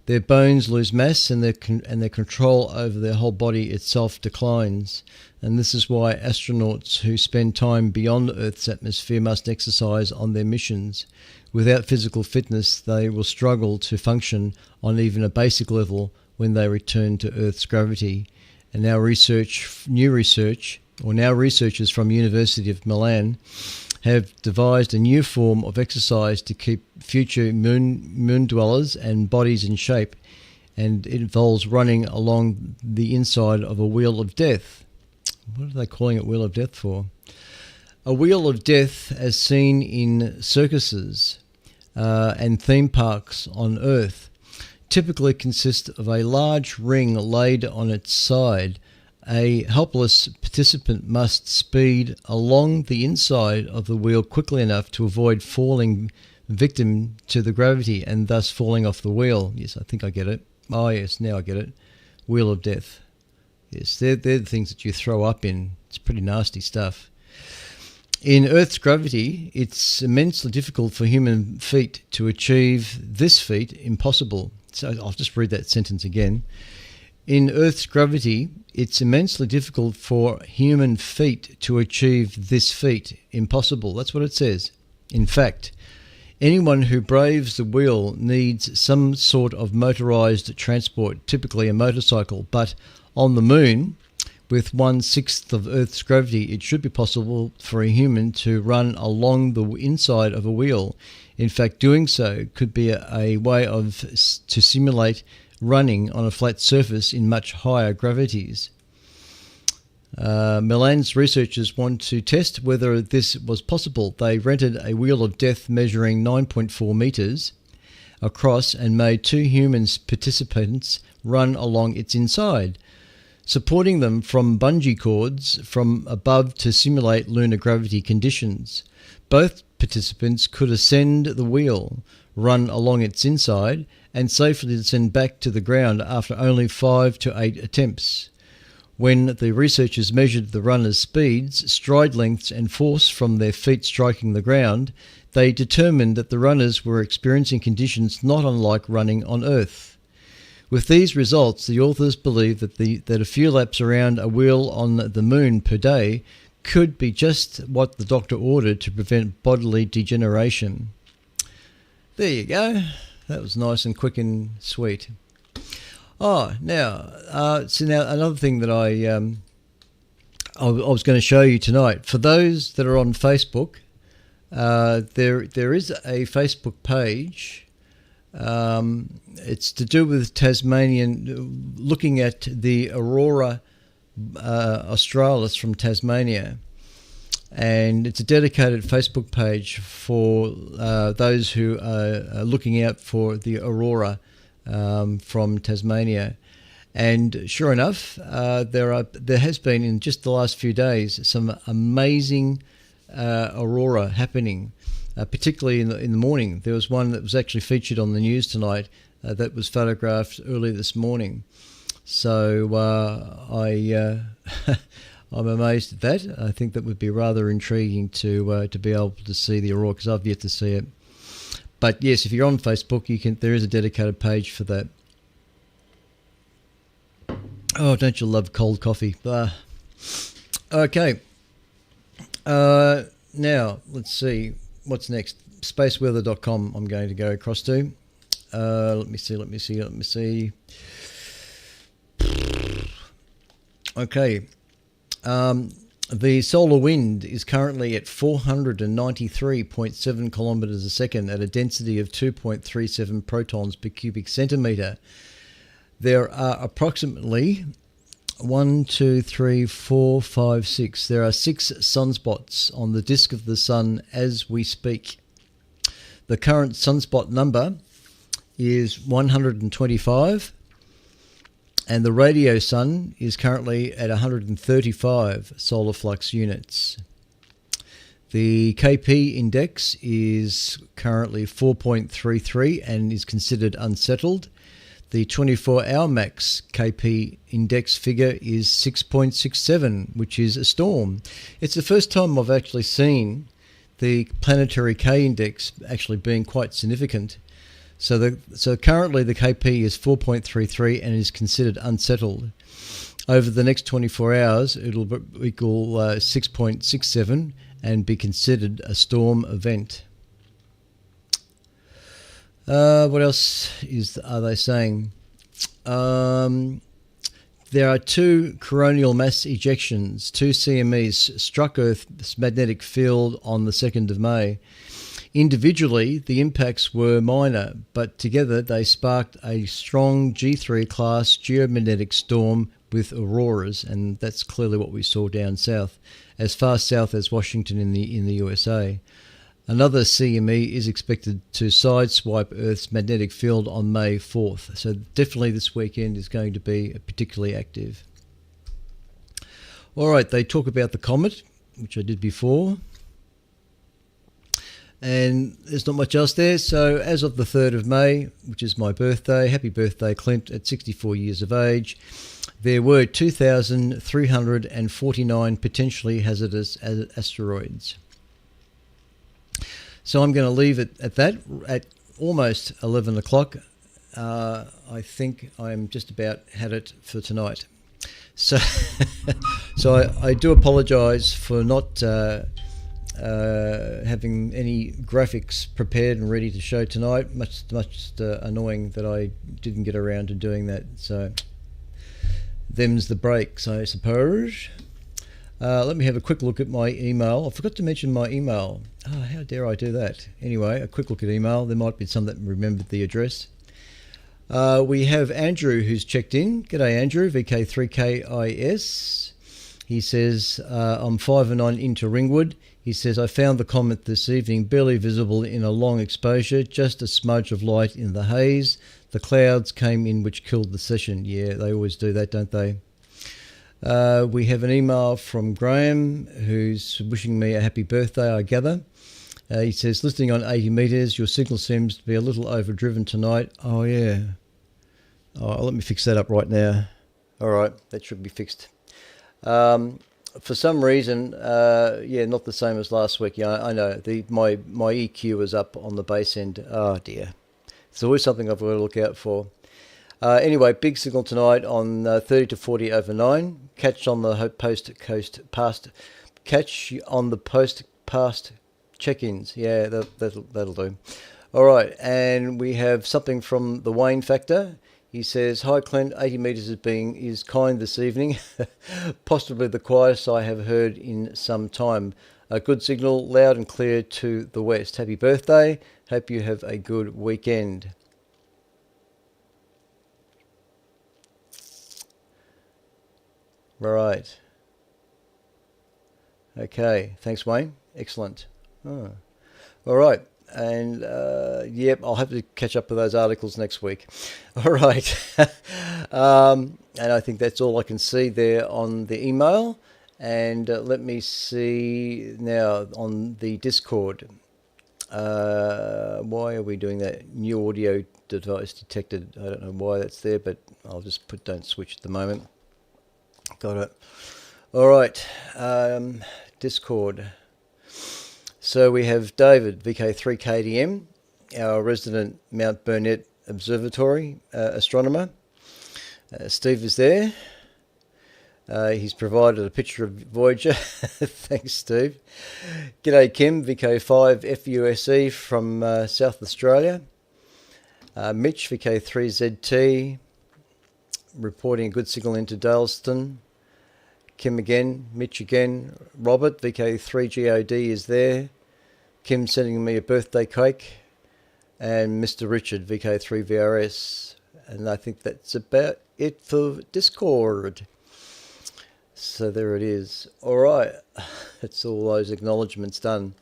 Their bones lose mass, and their control over their whole body itself declines. And this is why astronauts who spend time beyond Earth's atmosphere must exercise on their missions. Without physical fitness, they will struggle to function on even a basic level when they return to Earth's gravity. And now researchers from University of Milan have devised a new form of exercise to keep future moon dwellers and bodies in shape, and it involves running along the inside of a wheel of death. What are they calling it wheel of death for? A wheel of death, as seen in circuses and theme parks on Earth, typically consists of a large ring laid on its side. A helpless participant must speed along the inside of the wheel quickly enough to avoid falling victim to the gravity and thus falling off the wheel. Yes, I think I get it. Oh, yes, now I get it. Wheel of death. Yes, they're the things that you throw up in. It's pretty nasty stuff. In Earth's gravity, it's immensely difficult for human feet to achieve this feat impossible. So I'll just read that sentence again. In Earth's gravity, it's immensely difficult for human feet to achieve this feat impossible. That's what it says. In fact, anyone who braves the wheel needs some sort of motorized transport, typically a motorcycle. But on the moon, with 1/6 of Earth's gravity, it should be possible for a human to run along the inside of a wheel. In fact, doing so could be a way to simulate running on a flat surface in much higher gravities. Milan's researchers want to test whether this was possible. They rented a wheel of death measuring 9.4 meters across and made 2 human participants run along its inside, supporting them from bungee cords from above to simulate lunar gravity conditions. Both participants could ascend the wheel, run along its inside, and safely descend back to the ground after only 5 to 8 attempts. When the researchers measured the runners' speeds, stride lengths and force from their feet striking the ground, they determined that the runners were experiencing conditions not unlike running on Earth. With these results, the authors believe that a few laps around a wheel on the moon per day could be just what the doctor ordered to prevent bodily degeneration. There you go. That was nice and quick and sweet. Oh, now another thing that I was going to show you tonight. For those that are on Facebook, there is a Facebook page. It's to do with Tasmanian, looking at the Aurora australis from Tasmania, and it's a dedicated Facebook page for those who are looking out for the Aurora from Tasmania. And sure enough, there has been in just the last few days some amazing aurora happening. Particularly in the morning. There was one that was actually featured on the news tonight that was photographed early this morning. So I'm amazed at that. I think that would be rather intriguing to be able to see the aurora, because I've yet to see it. But yes, if you're on Facebook, there is a dedicated page for that. Oh, don't you love cold coffee? Okay. Now let's see. What's next? Spaceweather.com I'm going to go across to. Let me see. Okay. The solar wind is currently at 493.7 kilometres a second at a density of 2.37 protons per cubic centimetre. There are approximately 1, 2, 3, 4, 5, 6. There are 6 sunspots on the disk of the sun as we speak. The current sunspot number is 125, and the radio sun is currently at 135 solar flux units. The KP index is currently 4.33 and is considered unsettled. The 24-hour max KP index figure is 6.67, which is a storm. It's the first time I've actually seen the planetary K index actually being quite significant. So currently the KP is 4.33 and is considered unsettled. Over the next 24 hours, it'll equal 6.67 and be considered a storm event. What else are they saying? There are 2 coronal mass ejections, 2 CMEs, struck Earth's magnetic field on the 2nd of May. Individually, the impacts were minor, but together they sparked a strong G3 class geomagnetic storm with auroras, and that's clearly what we saw down south, as far south as Washington in the USA. Another CME is expected to sideswipe Earth's magnetic field on May 4th. So definitely this weekend is going to be particularly active. All right, they talk about the comet, which I did before. And there's not much else there. So as of the 3rd of May, which is my birthday, happy birthday, Clint, at 64 years of age, there were 2,349 potentially hazardous asteroids. So I'm going to leave it at that, at almost 11 o'clock. I think I'm just about had it for tonight. So I do apologise for not having any graphics prepared and ready to show tonight. Much annoying that I didn't get around to doing that. So them's the breaks, I suppose. Let me have a quick look at my email. I forgot to mention my email. Oh, how dare I do that? Anyway, a quick look at email. There might be some that remembered the address. We have Andrew who's checked in. G'day, Andrew, VK3KIS. He says, I'm 5 and 9 into Ringwood. He says, I found the comet this evening barely visible in a long exposure, just a smudge of light in the haze. The clouds came in which killed the session. Yeah, they always do that, don't they? We have an email from Graham who's wishing me a happy birthday, I gather. He says, listening on 80 metres, your signal seems to be a little overdriven tonight. Oh, yeah. Oh, let me fix that up right now. All right, that should be fixed. For some reason, not the same as last week. Yeah, I know. My EQ was up on the bass end. Oh dear. It's always something I've got to look out for. Anyway, big signal tonight on 30 to 40 over 9. Catch on the post past check-ins. Yeah, that'll do. All right, and we have something from the Wayne Factor. He says, "Hi Clint, 80 metres is kind this evening, possibly the quietest I have heard in some time. A good signal, loud and clear to the west. Happy birthday. Hope you have a good weekend." Right. Okay. Thanks, Wayne. Excellent. Oh. All right. And I'll have to catch up with those articles next week. All right. And I think that's all I can see there on the email. And let me see now on the Discord. Why are we doing that? New audio device detected. I don't know why that's there, but I'll just put don't switch at the moment. Got it. All right. Discord. So we have David, VK3KDM, our resident Mount Burnett Observatory astronomer. Steve is there. He's provided a picture of Voyager. Thanks, Steve. G'day, Kim, VK5 FUSE from South Australia. Mitch, VK3ZT, reporting a good signal into Daleston. Kim again, Mitch again. Robert, VK3GOD is there. Kim sending me a birthday cake. And Mr. Richard, VK3VRS. And I think that's about it for Discord. So there it is. All right. That's all those acknowledgements done.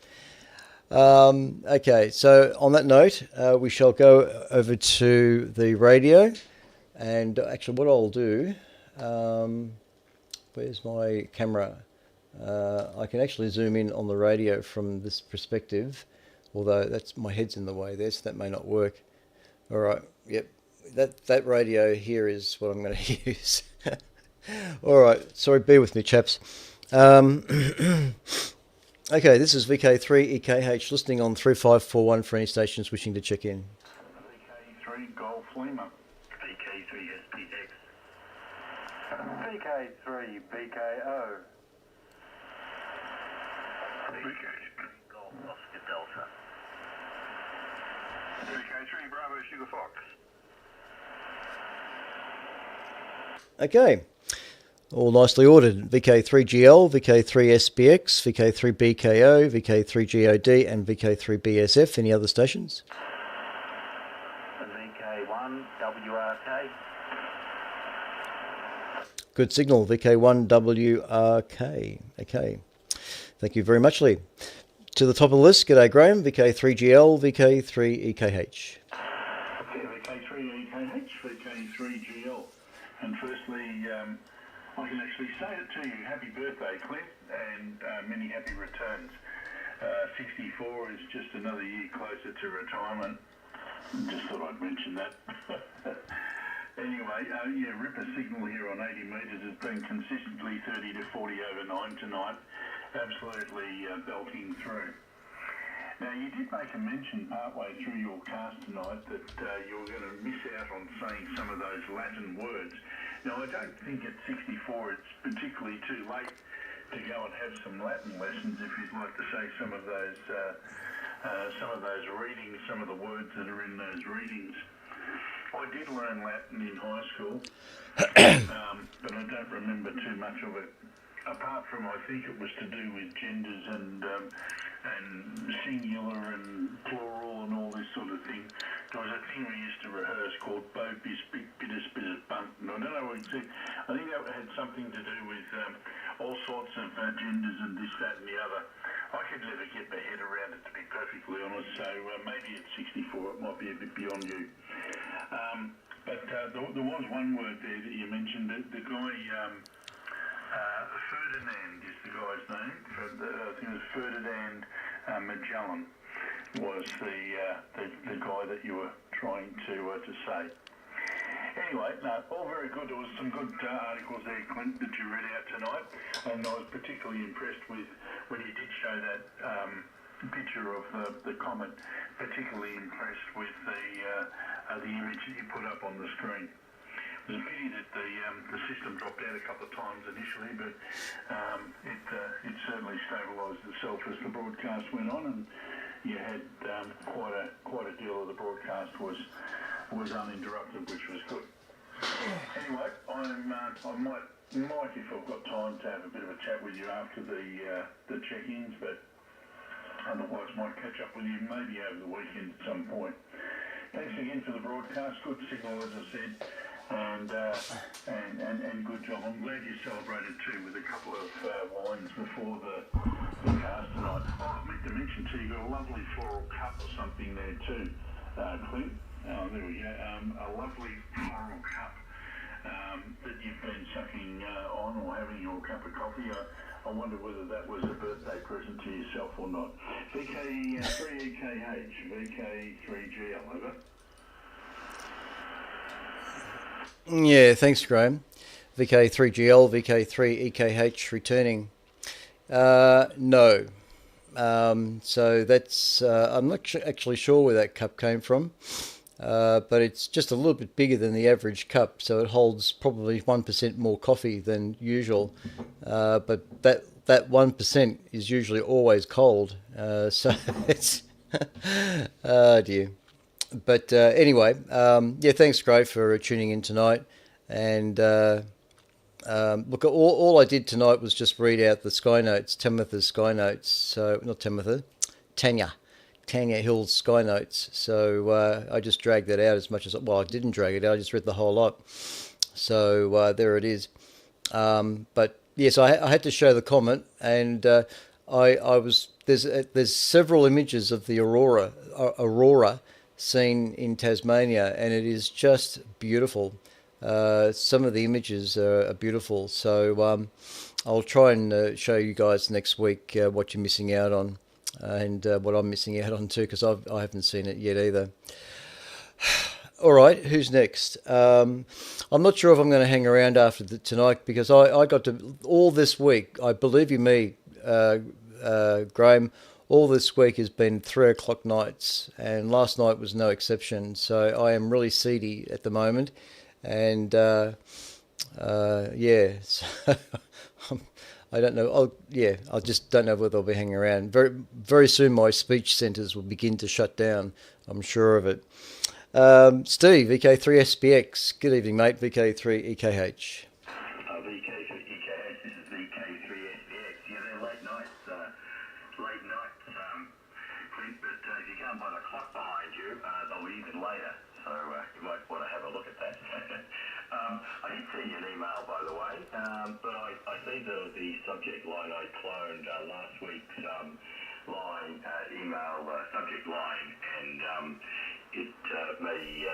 Okay, so on that note, we shall go over to the radio. And actually what I'll do... where's my camera? I can actually zoom in on the radio from this perspective, although my head's in the way there, so that may not work. All right, yep, that radio here is what I'm going to use. All right, sorry, bear with me, chaps. Okay, this is VK3EKH listening on 3541 for any stations wishing to check in. VK3 Golf Lima. VK3SPX. VK3 BKO. VK3 Golf Oscar Delta. VK3 Bravo Sugar Fox. Okay, all nicely ordered. VK3GL, VK3SPX, VK3BKO, VK3GOD and VK3BSF. Any other stations? VK1 WRK. Good signal, VK1WRK. Okay. Thank you very much, Lee. To the top of the list, g'day Graham, VK3GL, VK3EKH. VK3EKH, VK3GL. And firstly, I can actually say it to you. Happy birthday, Clint, and many happy returns. 64 is just another year closer to retirement. Just thought I'd mention that. Anyway, Ripper signal here on 80 metres has been consistently 30 to 40 over 9 tonight, absolutely belting through. Now, you did make a mention partway through your cast tonight that you were going to miss out on saying some of those Latin words. Now, I don't think at 64 it's particularly too late to go and have some Latin lessons if you'd like to say some of those readings, some of the words that are in those readings. I did learn Latin in high school, but I don't remember too much of it. Apart from, I think it was to do with genders and singular and plural and all this sort of thing. There was a thing we used to rehearse called Bo Bis Big Bitters Bitters Bunt. And I don't know what it said. I think that had something to do with all sorts of genders and this, that and the other. I could never get my head around it, to be perfectly honest, so maybe at 64 it might be a bit beyond you. But there was one word there that you mentioned. The guy, Ferdinand is the guy's name. I think it was Ferdinand Magellan was the guy that you were trying to say. Anyway, no, all very good. There was some good articles there, Clint, that you read out tonight, and I was particularly impressed with when you did show that picture of the comet. Particularly impressed with the image that you put up on the screen. It was a pity that the system dropped out a couple of times initially, but it certainly stabilised itself as the broadcast went on, and you had quite a deal of the broadcast was uninterrupted, which was good. Anyway, I might, if I've got time, to have a bit of a chat with you after the check-ins, but otherwise might catch up with you maybe over the weekend at some point. Thanks again for the broadcast. Good signal, as I said, and good job. I'm glad you celebrated too with a couple of wines before the cast tonight. Oh, I meant to mention too, you got a lovely floral cup or something there too, Clint. Oh, there we go. A lovely floral cup that you've been sucking on or having your cup of coffee. I wonder whether that was a birthday present to yourself or not. VK3EKH, VK3GL, over. Yeah, thanks, Graham. VK3GL, VK3EKH returning. No. So that's, I'm not actually sure where that cup came from, but it's just a little bit bigger than the average cup, so it holds probably 1% more coffee than usual. But that 1% is usually always cold, so it's, oh dear. But anyway, yeah, thanks, Grave, for tuning in tonight. And look, all I did tonight was just read out the Sky Notes, Tamitha's Sky Notes. So, not Tamitha, Tanya Hill's Sky Notes. So I just dragged that out as much as, well, I didn't drag it out, I just read the whole lot. So there it is. But yes, I had to show the comment, and I was, there's several images of the aurora seen in Tasmania, and it is just beautiful. Some of the images are beautiful, so I'll try and show you guys next week what you're missing out on, and what I'm missing out on too, because I haven't seen it yet either. All right, who's next? I'm not sure if I'm going to hang around after tonight, because I got to, all this week, I believe you me, Graham, all this week has been 3 o'clock nights, and last night was no exception. So I am really seedy at the moment, and yeah, so I don't know. I just don't know whether I'll be hanging around. Very soon, my speech centres will begin to shut down. I'm sure of it. Steve, VK3SPX. Good evening, mate. VK3EKH. I did send you an email, by the way, but I see the subject line I cloned last week's email subject line, and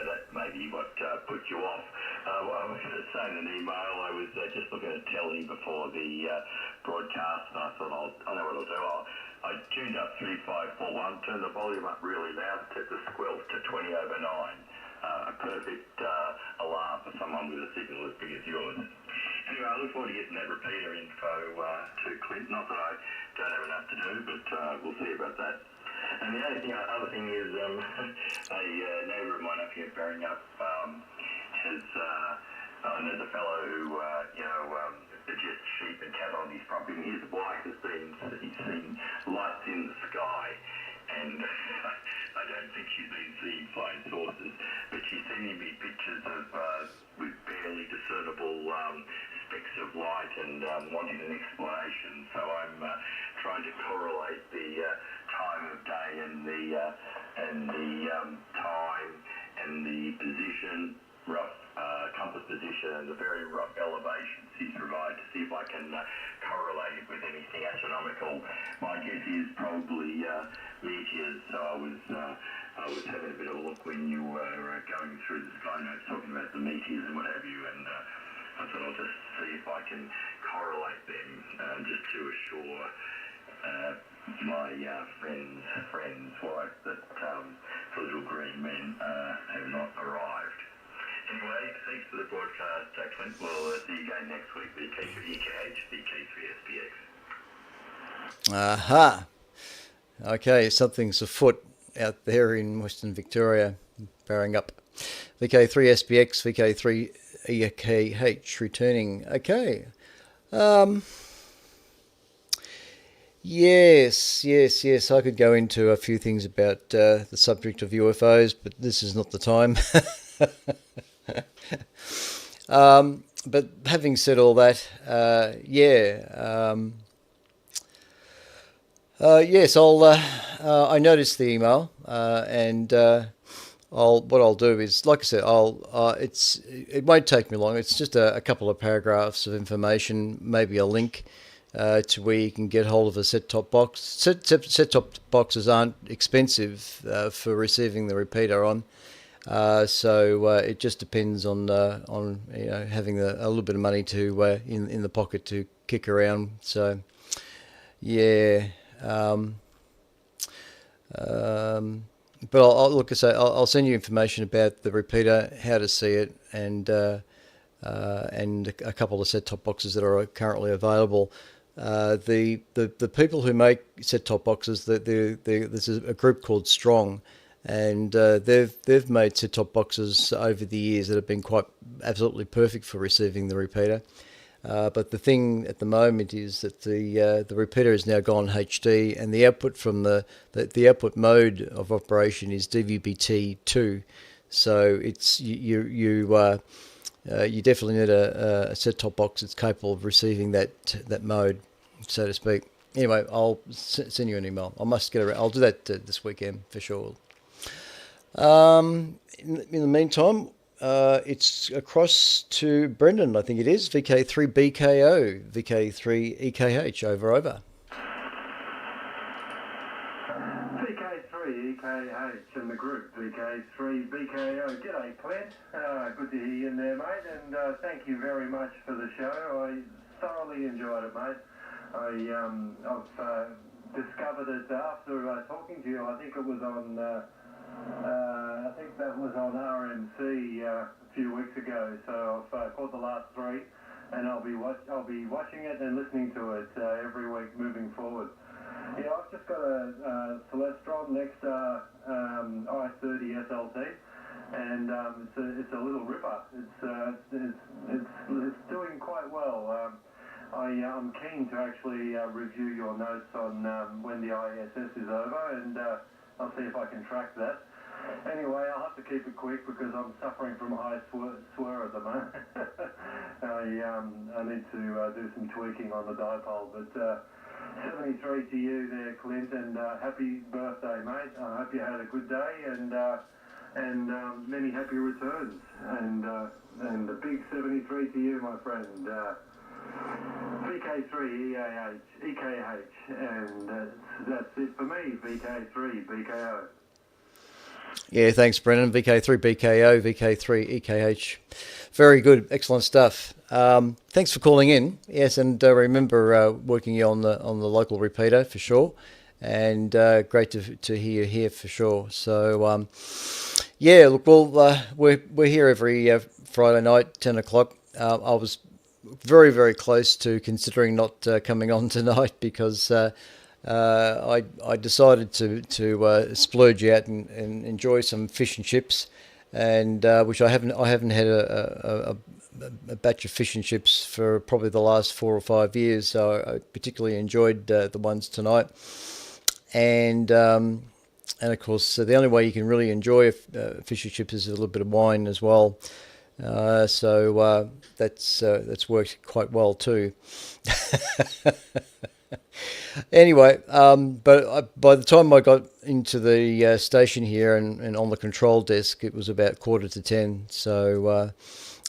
that may be what put you off. I was going to say in an email, I was just looking at telly before the broadcast, and I thought, I know what I'll do. I tuned up 3541, turned the volume up really loud, set the squelch to 20 over 9. A perfect alarm for someone with a signal as big as yours. Anyway, I look forward to getting that repeater info to Clint. Not that I don't have enough to do, but we'll see about that. And the other thing is, a neighbour of mine up here, Berringup, has, and there's a fellow who, adjusts sheep and cattle on his property, and his wife has he's seen lights in the sky. And I don't think she's been seeing flying saucers, but she's sending me pictures of with barely discernible specks of light, and wanting an explanation. So I'm trying to correlate the time of day and the time and the position, rough compass position, and the very rough elevations he's provided, to see if I can correlate it with anything astronomical. My guess is probably meteors. So I was having a bit of a look when you were going through the Sky Notes, talking about the meteors and what have you, and I thought I'll just see if I can correlate them, just to assure my friend's wife that the little green men have not arrived. Anyway, thanks for the broadcast, Clint. We'll see you again next week. VK3EKH, VK3SPX. Aha. Okay, something's afoot out there in Western Victoria, bearing up. VK3SPX, VK3EKH returning. Okay. Yes. I could go into a few things about the subject of UFOs, but this is not the time. But having said all that, yes, I noticed the email, and what I'll do is, like I said, it won't take me long. It's just a couple of paragraphs of information, maybe a link to where you can get hold of a set-top box. Set-top boxes aren't expensive for receiving the repeater on. So it just depends on having a little bit of money to in the pocket to kick around. So yeah, but I'll send you information about the repeater, how to see it, and a couple of set-top boxes that are currently available. The people who make set-top boxes, there's a group called Strong. And they've made set-top boxes over the years that have been absolutely perfect for receiving the repeater. But the thing at the moment is that the repeater has now gone HD, and the output from the output mode of operation is DVB-T2. So it's you definitely need a set-top box that's capable of receiving that mode, so to speak. Anyway, I'll send you an email. I must get around. I'll do that this weekend for sure. In the meantime, it's across to Brendan, I think it is, VK3BKO, VK3EKH, over. VK3EKH and the group, VK3BKO. G'day, Clint. Good to hear you in there, mate, and thank you very much for the show. I thoroughly enjoyed it, mate. I've discovered it after talking to you. I think it was on... I think that was on RMC a few weeks ago, so I've caught the last three, and I'll be watching it and listening to it every week moving forward. Yeah, I've just got a Celestron Nexstar I-30 SLT, and it's a little ripper. It's doing quite well. I'm keen to actually review your notes on when the ISS is over, and I'll see if I can track that. Anyway, I'll have to keep it quick because I'm suffering from high swear at the moment. I need to do some tweaking on the dipole, but 73 to you there, Clint, and happy birthday, mate. I hope you had a good day and many happy returns. And a big 73 to you, my friend. VK3EKH, and that's it for me, VK3BKO. Yeah, thanks, Brendan. VK3BKO, VK3EKH. Very good, excellent stuff. Thanks for calling in. Yes, and remember working on the local repeater for sure, and great to hear you here for sure. So yeah, look, we're here every Friday night, 10 o'clock. I was very, very close to considering not coming on tonight because I decided to splurge out and enjoy some fish and chips, and which I haven't had a batch of fish and chips for probably the last 4 or 5 years. So I particularly enjoyed the ones tonight, and of course the only way you can really enjoy fish and chips is a little bit of wine as well. So that's worked quite well too. Anyway, but by the time I got into the station here and on the control desk, it was about 9:45. So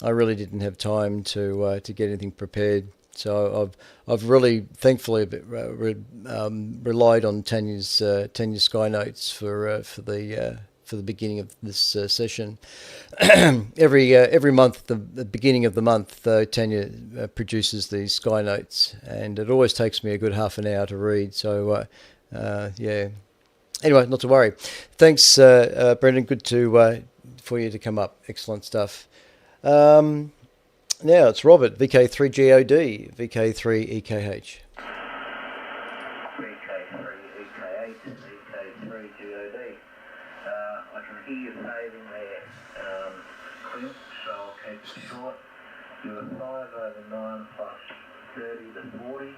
I really didn't have time to get anything prepared. So I've really thankfully relied on Tanya's Sky Notes for the beginning of this session. Every month, the beginning of the month, Tanya produces these Sky Notes, and it always takes me a good half an hour to read. So yeah. Anyway, not to worry. Thanks, Brendan. Good to for you to come up. Excellent stuff. Now it's Robert, VK3GOD, VK3EKH. VK3EKH, VK3GOD. I can hear you fading there, Clint, so I'll keep it short. You were 5/9 plus 30 to 40,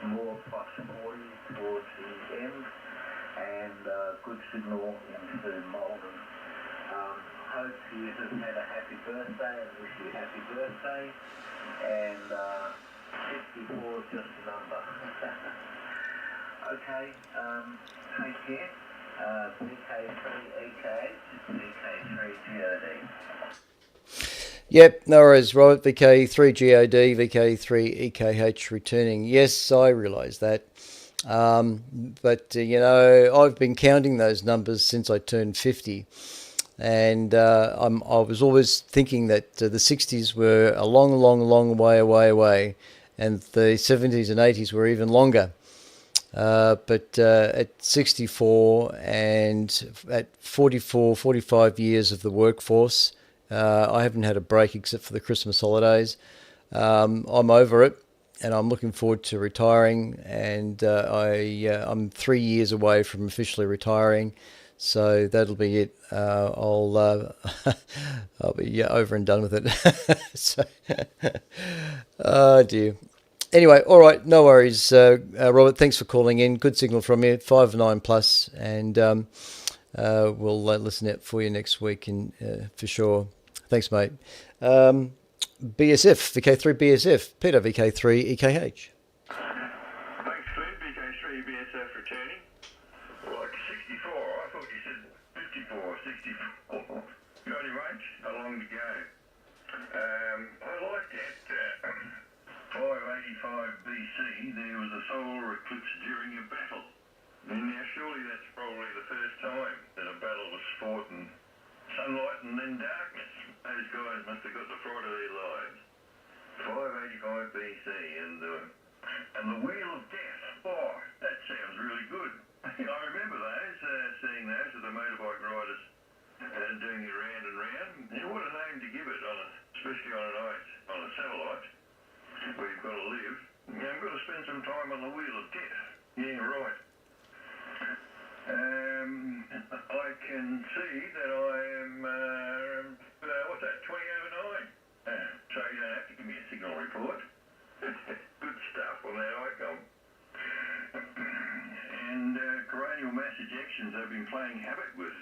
more plus 40 towards the end, and good signal into Malden. Hope you have had a happy birthday and wish you a happy birthday, and 64 is just a number. Okay, take care. VK3EKH, VK3GOD. Yep, no worries, Robert. VK3GOD, VK3EKH returning. Yes, I realise that. But, I've been counting those numbers since I turned 50. And I was always thinking that the 60s were a long, long, long way away. And the 70s and 80s were even longer. But at 64 and at 44, 45 years of the workforce, I haven't had a break except for the Christmas holidays. I'm over it, and I'm looking forward to retiring. And I'm 3 years away from officially retiring, so that'll be it. I'll be over and done with it. So, oh dear. Anyway, all right, no worries, Robert. Thanks for calling in. Good signal from you, 5/9 plus, and we'll listen out for you next week, for sure. Thanks, mate. BSF, VK3 BSF, Peter, VK3 EKH. Thanks, Clint. VK3 BSF returning. Like 64, I thought you said 54, 64. Righty, mate, along to go. I like that 585 BC, there was a solar eclipse during a battle. Now, surely that's probably the first time that a battle was fought in sunlight and then darkness. Those guys must have got the fright of their lives. 585 BC, and the Wheel of Death. Oh, that sounds really good. I remember those, seeing those with the motorbike riders doing it round and round. Now, what a name to give it, especially on a satellite, where you've got to live. I've got to spend some time on the Wheel of Death. Yeah, right. I can see that I am, what's that, 20/9? So you don't have to give me a signal report. Good stuff on that icon. And coronal mass ejections have been playing havoc with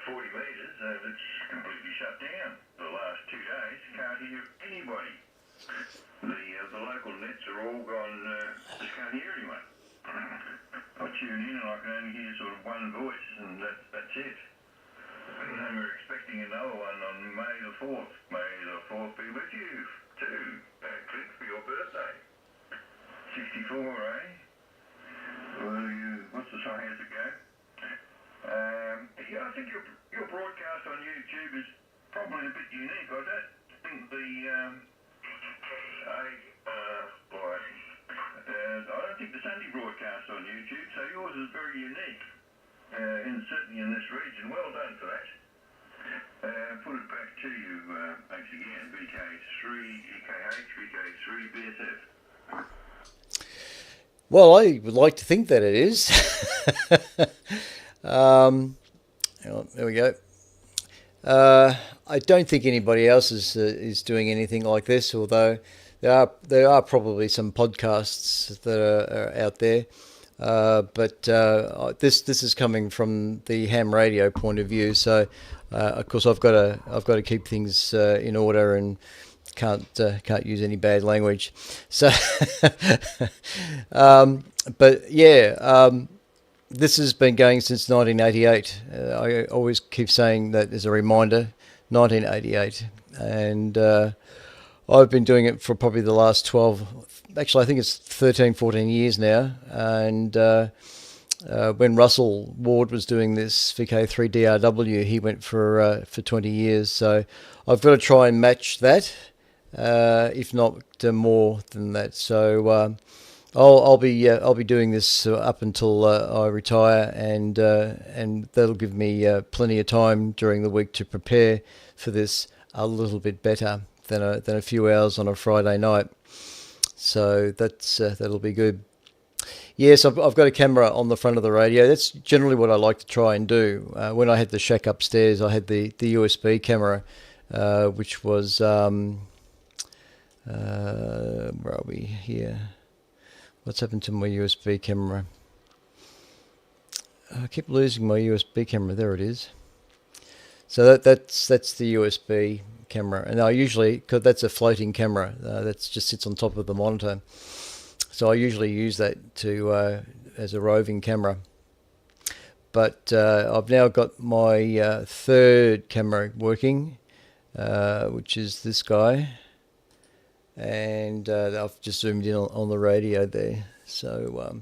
40 metres, and it's completely shut down for the last 2 days. Can't hear anybody. The local nets are all gone, just can't hear anyone. I tune in and I can only hear sort of one voice, and that's it. And we're expecting another one on May the 4th. May the 4th be with you, too, Clint, for your birthday. 64, eh? Well, what's the song, how's it go? Yeah, I think your broadcast on YouTube is probably a bit unique. I don't think I don't think the Sunday broadcast on YouTube, so yours is very unique, certainly in this region. Well done for that. Put it back to you, thanks again, VK3EKH, VK3 BSF. Well, I would like to think that it is. There we go. I don't think anybody else is doing anything like this, although there are probably some podcasts that are out there. But this is coming from the ham radio point of view. So, of course, I've got to keep things in order and can't use any bad language. So, but yeah. This has been going since 1988. I always keep saying that as a reminder, 1988. And I've been doing it for probably the last 12, actually I think it's 13, 14 years now. And when Russell Ward was doing this VK3DRW, he went for 20 years. So I've got to try and match that, if not more than that. So I'll be doing this up until I retire, and that'll give me plenty of time during the week to prepare for this a little bit better than a few hours on a Friday night. So that'll be good. Yes, I've got a camera on the front of the radio. That's generally what I like to try and do. When I had the shack upstairs, I had the USB camera, which was where are we here? What's happened to my USB camera? I keep losing my USB camera. There it is. So that's the USB camera, and I usually, because that's a floating camera that just sits on top of the monitor. So I usually use that to as a roving camera. But I've now got my third camera working, which is this guy. And I've just zoomed in on the radio there. So,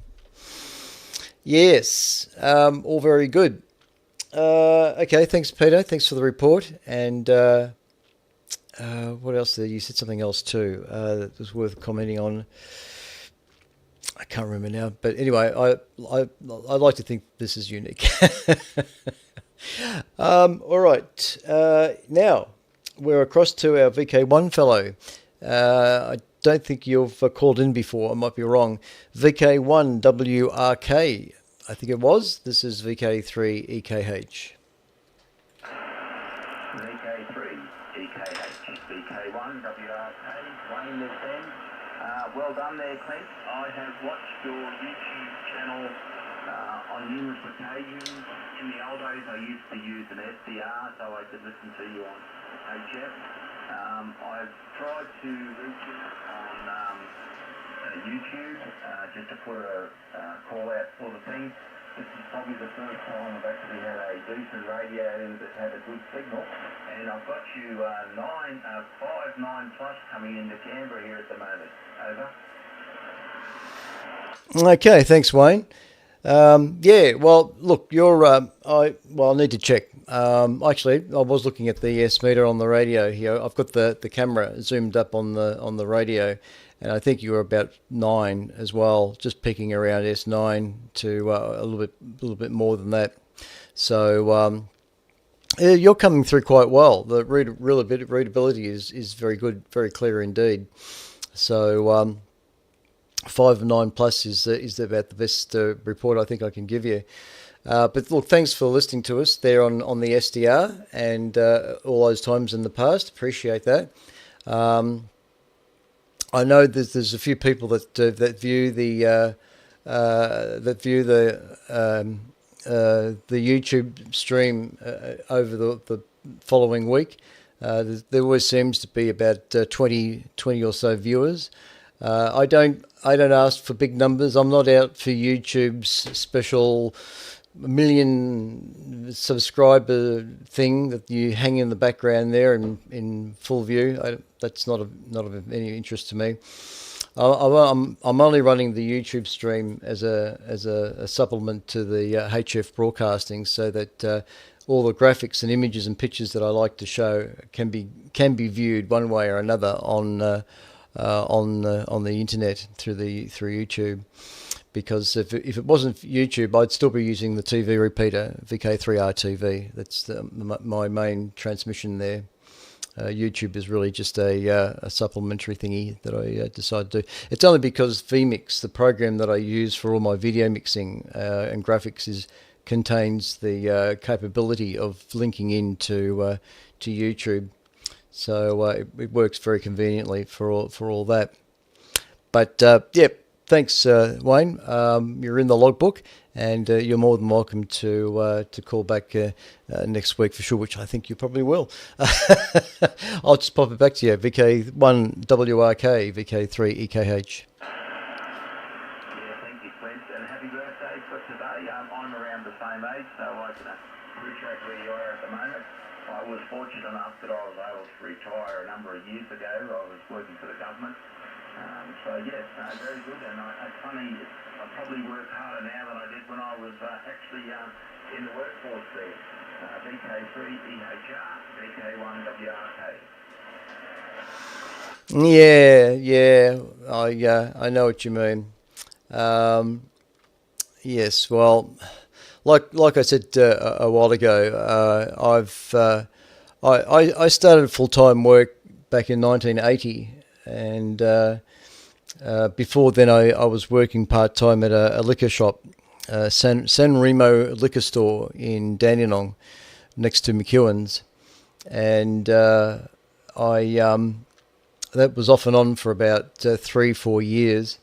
yes, all very good. Okay, thanks, Peter. Thanks for the report. And what else? You said something else too that was worth commenting on. I can't remember now. But anyway, I like to think this is unique. All right. Now, we're across to our VK1 fellow. I don't think you've called in before. I might be wrong. VK1WRK, I think it was. This is VK3EKH. VK3EKH, VK1WRK, Wayne this end. Well done there, Clint. I have watched your YouTube channel on numerous occasions. In the old days, I used to use an SDR so I could listen to you on HF. I've tried to reach you on YouTube just to put a call out sort of thing. This is probably the first time I've actually had a decent radio that had a good signal, and I've got you 5-9 plus coming into Canberra here at the moment. Over. Okay, thanks, Wayne. Yeah, well, look, you're. I'll need to check. Actually, I was looking at the S meter on the radio here. I've got the camera zoomed up on the radio, and I think you were about 9 as well, just peaking around S9 to a little bit more than that. So yeah, you're coming through quite well. The readability is very good, very clear indeed. So 5-9 plus is about the best report I think I can give you. But look, thanks for listening to us there on the SDR and all those times in the past. Appreciate that. I know there's a few people that view the YouTube stream over the following week. There always seems to be about 20 or so viewers. I don't ask for big numbers. I'm not out for YouTube's special million subscriber thing that you hang in the background there in full view. That's not of any interest to me. I'm only running the YouTube stream as a supplement to the HF broadcasting, so that all the graphics and images and pictures that I like to show can be viewed one way or another on the internet through YouTube. Because if it wasn't YouTube, I'd still be using the TV repeater, VK3RTV. That's my main transmission there. YouTube is really just a supplementary thingy that I decided to do. It's only because vMix, the program that I use for all my video mixing and graphics, contains the capability of linking into to YouTube. So it works very conveniently for all that. But yeah. Thanks, Wayne. You're in the logbook, and you're more than welcome to call back next week for sure, which I think you probably will. I'll just pop it back to you. VK1WRK, VK3EKH. Yeah, thank you, Clint, and happy birthday for today. I'm around the same age, so I can appreciate where you are at the moment. I was fortunate enough that I was able to retire a number of years ago. I was working for the government. So yes, very good, and it's funny, I probably work harder now than I did when I was actually in the workforce there. VK3EHR, VK1WRK. Yeah, I know what you mean. Yes, well, like I said a while ago, I started full-time work back in 1980, and before then I was working part-time at a liquor shop, San Remo liquor store in Dandenong, next to McEwen's, and that was off and on for about 3-4 years.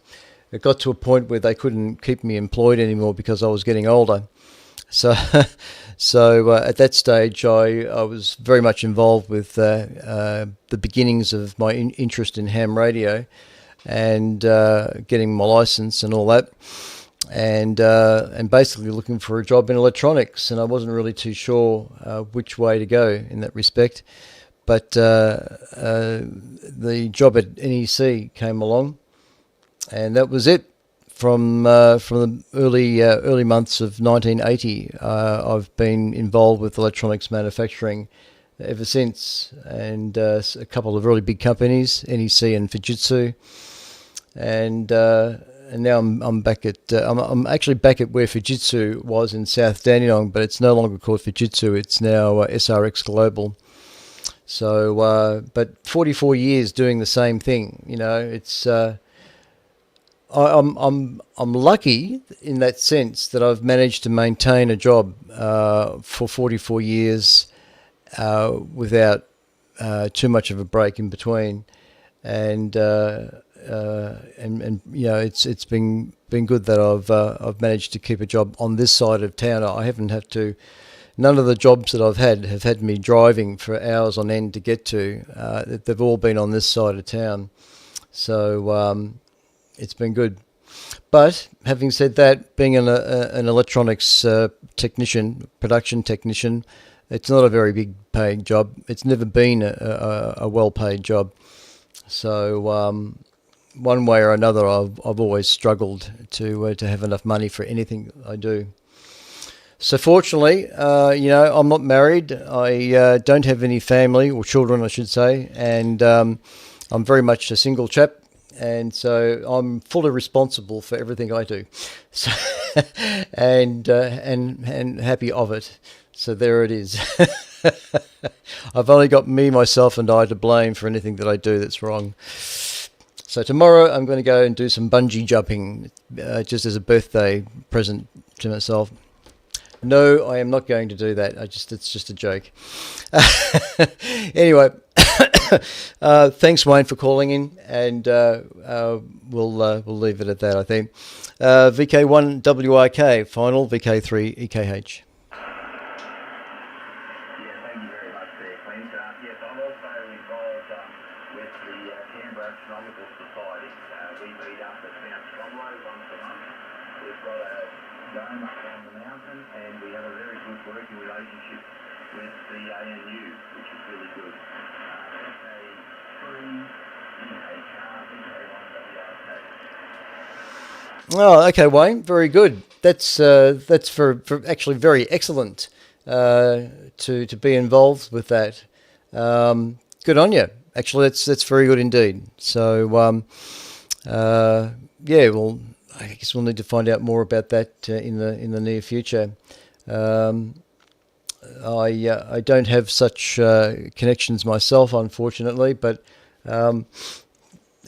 It got to a point where they couldn't keep me employed anymore because I was getting older. So, at that stage, I was very much involved with the beginnings of my interest in ham radio, and getting my license and all that, and basically looking for a job in electronics. And I wasn't really too sure which way to go in that respect, but the job at NEC came along. And that was it. From the early months of 1980, I've been involved with electronics manufacturing ever since, and a couple of really big companies, NEC and Fujitsu, and now I'm back at I'm actually back at where Fujitsu was in South Dandenong, but it's no longer called Fujitsu. It's now SRX Global. So, but 44 years doing the same thing. It's I'm lucky in that sense that I've managed to maintain a job for 44 years without too much of a break in between, and it's been good that I've managed to keep a job on this side of town. I haven't had to. None of the jobs that I've had have had me driving for hours on end to get to. They've all been on this side of town, so. It's been good. But having said that, being an electronics technician, production technician, it's not a very big paying job. It's never been a well-paid job. So one way or another, I've always struggled to have enough money for anything I do. So fortunately, I'm not married. I don't have any family or children, I should say, and I'm very much a single chap. And so I'm fully responsible for everything I do, so, and happy of it. So there it is. I've only got me, myself, and I to blame for anything that I do that's wrong. So tomorrow I'm going to go and do some bungee jumping, just as a birthday present to myself. No, I am not going to do that. It's just a joke. Anyway. Thanks, Wayne, for calling in, and we'll leave it at that, I think. VK1WIK, final, VK3EKH. Yeah, thank you very much there, Clint. Yes, I'm also involved with the Canberra Astronomical Society. We meet up at Mount Stromlo once a month. We've got a dome up on the mountain, and we have a very good working relationship with the ANU, which is really good. Oh, okay, Wayne. Very good. That's for actually very excellent to be involved with that. Good on you. Actually, that's very good indeed. So, yeah. Well, I guess we'll need to find out more about that in the near future. I don't have such connections myself, unfortunately, but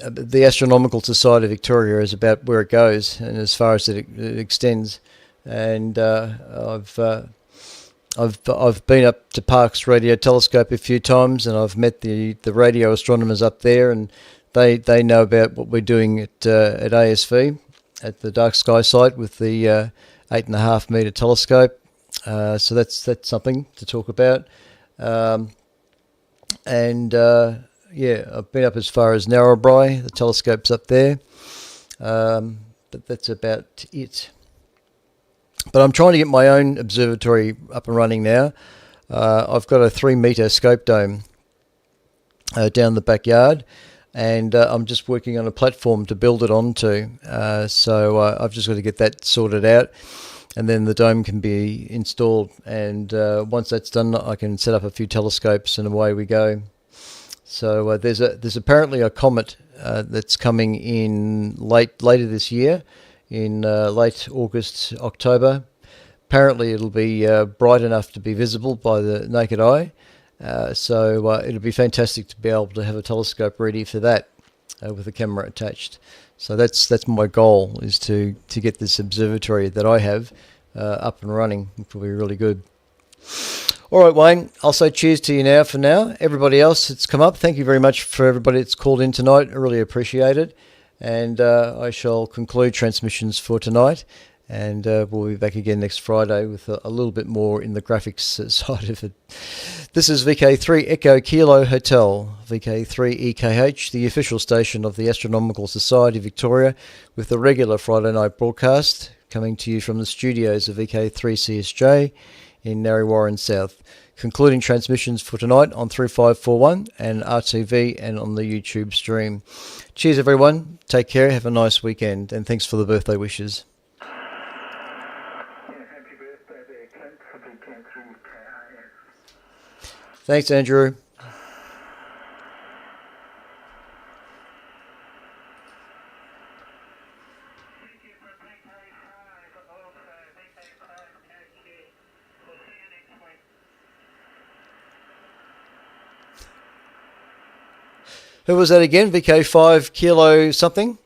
the Astronomical Society of Victoria is about where it goes and as far as it extends. And I've been up to Parkes Radio Telescope a few times, and I've met the radio astronomers up there, and they know about what we're doing at ASV at the Dark Sky site with the 8.5 metre telescope. So that's something to talk about. Yeah, I've been up as far as Narrabri. The telescope's up there. But that's about it. But I'm trying to get my own observatory up and running now. I've got a 3 metre scope dome down the backyard, and I'm just working on a platform to build it onto. So I've just got to get that sorted out, and then the dome can be installed. And once that's done, I can set up a few telescopes, and away we go. So there's apparently a comet that's coming in later this year, in late August, October. Apparently it'll be bright enough to be visible by the naked eye, so it'll be fantastic to be able to have a telescope ready for that with a camera attached. So that's my goal, is to get this observatory that I have up and running, which will be really good. All right, Wayne, I'll say cheers to you now for now. Everybody else that's come up, thank you very much for everybody that's called in tonight. I really appreciate it. And I shall conclude transmissions for tonight. And we'll be back again next Friday with a little bit more in the graphics side of it. This is VK3 Echo Kilo Hotel, VK3 EKH, the official station of the Astronomical Society of Victoria, with the regular Friday night broadcast coming to you from the studios of VK3 CSJ in Narre Warren South. Concluding transmissions for tonight on 3541 and RTV and on the YouTube stream. Cheers, everyone. Take care. Have a nice weekend. And thanks for the birthday wishes. Thanks, Andrew. Who was that again? VK5 Kilo something?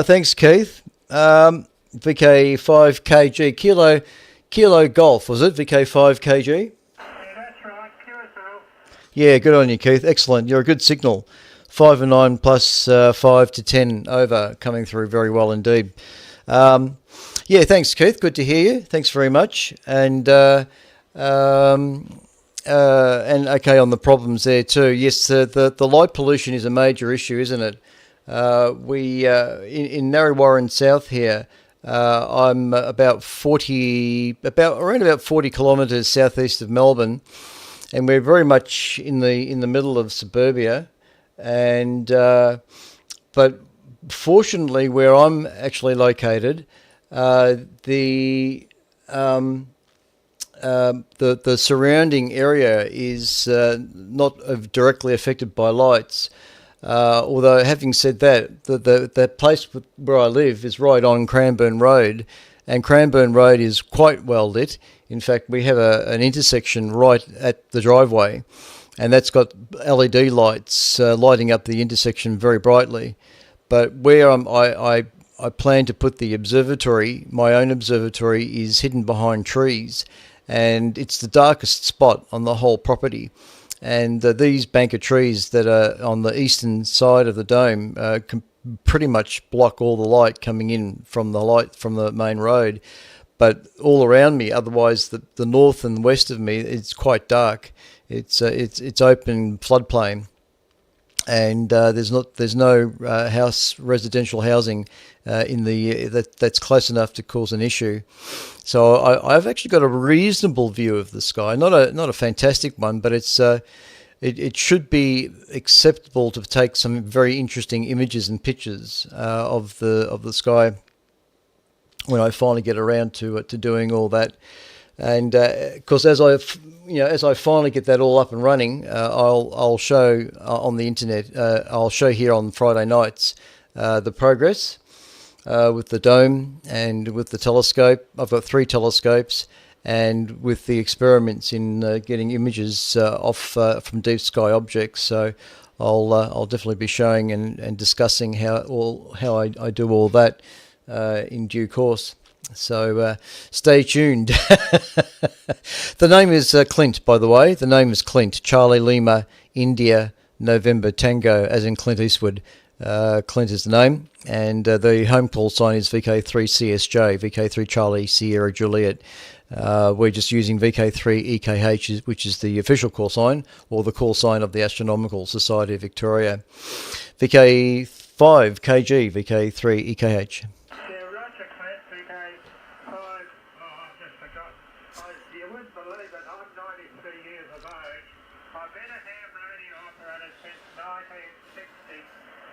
Thanks, Keith. VK5KG Kilo Golf, was it? VK5KG? Yeah, that's right. QSL. Yeah, good on you, Keith. Excellent. You're a good signal. 5 and 9 plus 5 to 10 over, coming through very well indeed. Yeah, thanks, Keith. Good to hear you. Thanks very much. And okay, on the problems there too. Yes, the light pollution is a major issue, isn't it? We in Narre Warren South here. I'm around about 40 kilometres southeast of Melbourne, and we're very much in the middle of suburbia. And but fortunately, where I'm actually located, the surrounding area is not directly affected by lights. Although, having said that, the place where I live is right on Cranbourne Road, and Cranbourne Road is quite well lit. In fact, we have an intersection right at the driveway, and that's got LED lights lighting up the intersection very brightly. But where I plan to put the observatory, my own observatory, is hidden behind trees, and it's the darkest spot on the whole property. And these bank of trees that are on the eastern side of the dome can pretty much block all the light coming in from the main road. But all around me, otherwise, the north and west of me, it's quite dark. It's open floodplain, and there's no residential housing that's close enough to cause an issue. So I've actually got a reasonable view of the sky, not a fantastic one, but it should be acceptable to take some very interesting images and pictures of the sky when I finally get around to doing all that. And of course, as I finally get that all up and running, I'll show on the internet. I'll show here on Friday nights the progress with the dome and with the telescope. I've got 3 telescopes, and with the experiments in getting images from deep sky objects. So I'll definitely be showing and discussing how I do all that in due course. So stay tuned. The name is Clint, by the way. The name is Clint. Charlie Lima, India, November Tango, as in Clint Eastwood. Clint is the name, and the home call sign is VK3CSJ, VK3 Charlie Sierra Juliet. We're just using VK3EKH, which is the official call sign, or the call sign of the Astronomical Society of Victoria. VK5KG, VK3EKH. Yeah, Roger, Clint, VK5. I just forgot. You wouldn't believe it, I'm 93 years of age. I've been a ham radio operator since 1960,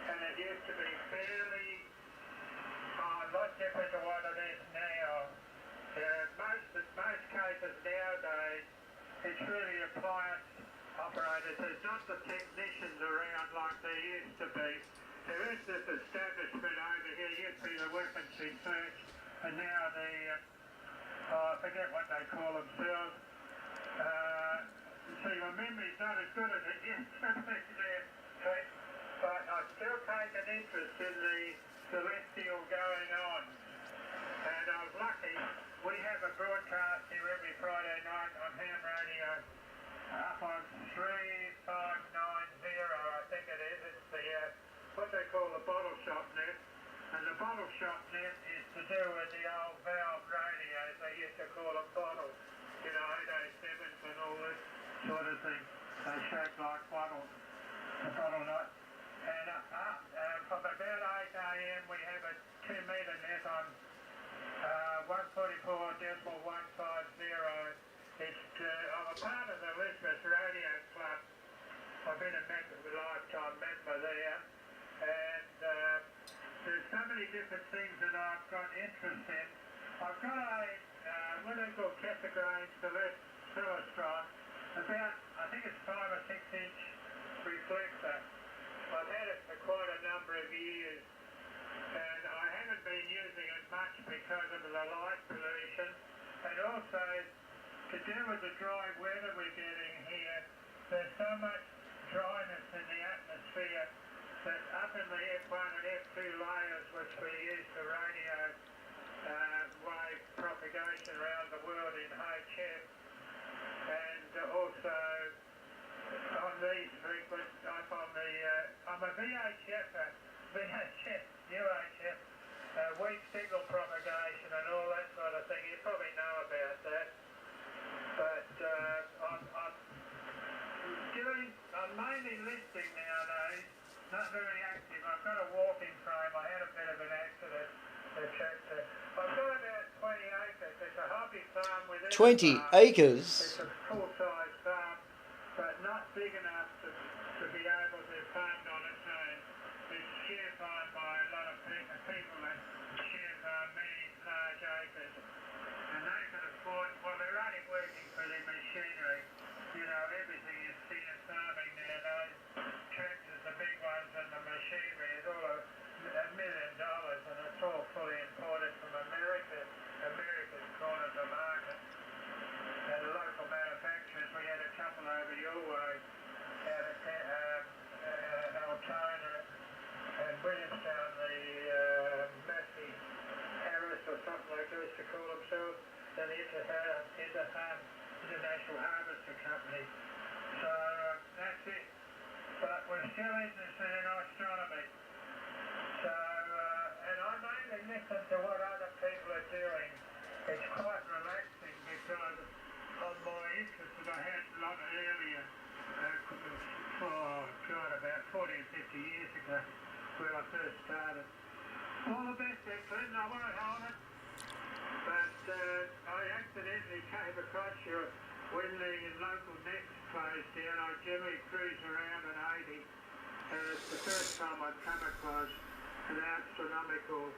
and it used to be fairly a lot different to what it is now. Most cases nowadays, it's really appliance operators. There's not the technicians around like there used to be. There is this establishment over here, used to be the weapons research, and now the, I forget what they call themselves. See, my memory's not as good as it used to be there, Pete, but I still take an interest in the celestial going on. And I was lucky, we have a broadcast here every Friday night on ham radio, up on 3590, I think it is. It's the, what they call the bottle shop net. And the bottle shop net is to do with the old valve radios. They used to call them bottles, you know, 807s and all this sort of thing. They shaped like bottles, the bottle knot. And from about 8 a.m. we have a 2-metre net on 144.150. I'm a part of the Elizabeth Radio Club. I've been a lifetime member there, and there's so many different things that I've got interest in. I've got a, what they call Cassegrain Celestron, about, I think it's 5 or 6 inch reflector. I've had it for quite a number of years, and I haven't been using it much because of the light pollution, and also to do with the dry weather we're getting here. There's so much dryness in the atmosphere that up in the F1 and F2 layers, which we use for radio wave propagation around the world in HF, and also on these frequencies, up on the, I'm a VHF, UHF, weak signal propagation and all that sort of thing. You probably know about that. But I'm mainly listening nowadays, not very active. I've got a walking frame. I had a bit of an accident. I've got about 20 acres. It's a hobby farm within 20 farm. acres? It's a full-size farm, but not big enough to be able to fund on its own. It's share farmed by a lot of people that share farm many large acres. And they can afford, well, they're only working for their machinery. You know, everything is senior farming nowadays. Tractors, the big ones, and the machinery is all $1 million, and it's all fully imported from America. America's cornered the market. And the local manufacturers, we had a couple over your way out of Altona and Williamstown, the Massey Harris or something like they used to call themselves, and the International Harvester Company. So that's it. But we're still interested in astronomy. So, and I mainly listen to what other people are doing. It's quite relaxing because of my interest that I had a lot earlier, about 40 or 50 years ago, when I first started. All the best there, Clinton, I won't hold it. But I accidentally came across you when the local nets closed down. I generally cruise around at 80, and it's the first time I've come across an astronomical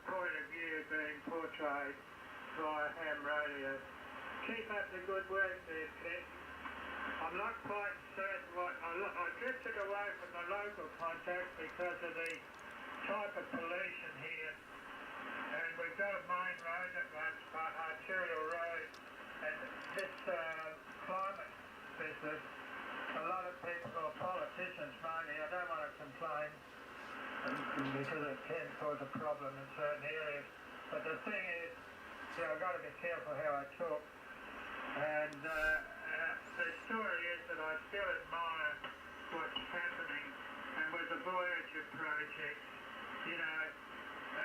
point of view being portrayed via ham radio. Keep up the good work there, Clint. I'm not quite certain what... I drifted away from the local contact because of the type of pollution here. And we've got a main road that runs by arterial road. And this climate business, a lot of people, or politicians mainly, I don't want to complain because it can cause a problem in certain areas. But the thing is, I've got to be careful how I talk. And the story is that I still admire what's happening Voyager project, you know,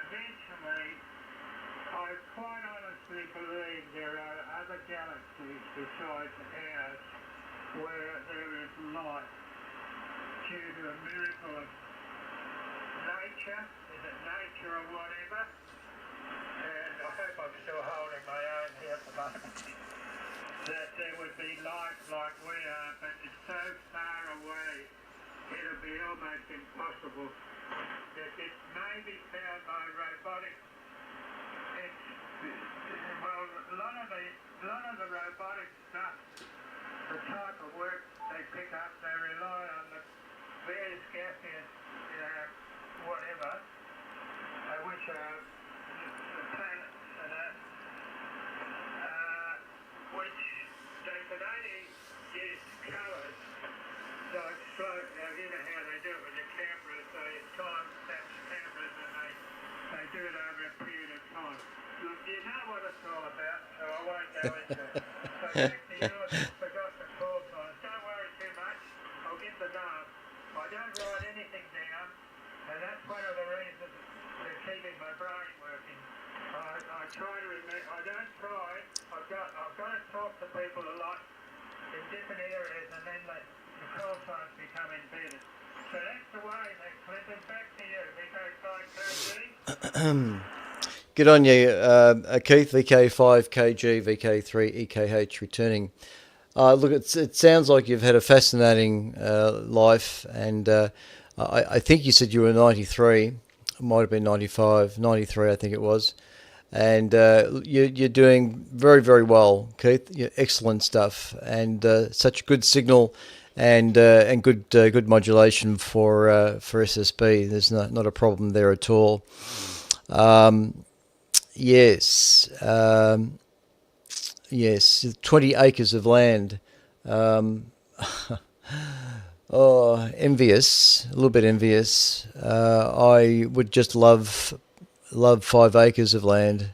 eventually, I quite honestly believe there are other galaxies besides ours where there is life due to a miracle of nature, is it nature or whatever? And I hope I'm still holding my own here at the moment. That there would be life like we are, but it's so far away, it'll be almost impossible. That it may be found by robotic. Well, a lot of the robotic stuff, the type of work they pick up, they rely on the various gaseous, whatever, which are the planets, which they can only use colours. So it's slow. Now, you know how they do it with the cameras, they time-lapse cameras, and they do it over a period of time. Look, you know what it's all about, so I won't go into it. So back to yours, I forgot the call signs. Don't worry too much, I'll get the name. I don't write anything down, and that's one of the reasons they're keeping my brain working. I try to remember, I don't try, I've got to talk to people a lot in different areas, and then the call signs become embedded. So that's the way, then, Clinton. Back to you, VK5KG. Good on you, Keith. VK5KG, VK3 EKH returning. Look, it sounds like you've had a fascinating life, and I think you said you were 93. It might have been 95, 93, I think it was. And you're doing very, very well, Keith. Excellent stuff, and such good signal, and good modulation for SSB. There's not a problem there at all. Yes, 20 acres of land. Envious, a little bit envious. I would just love 5 acres of land.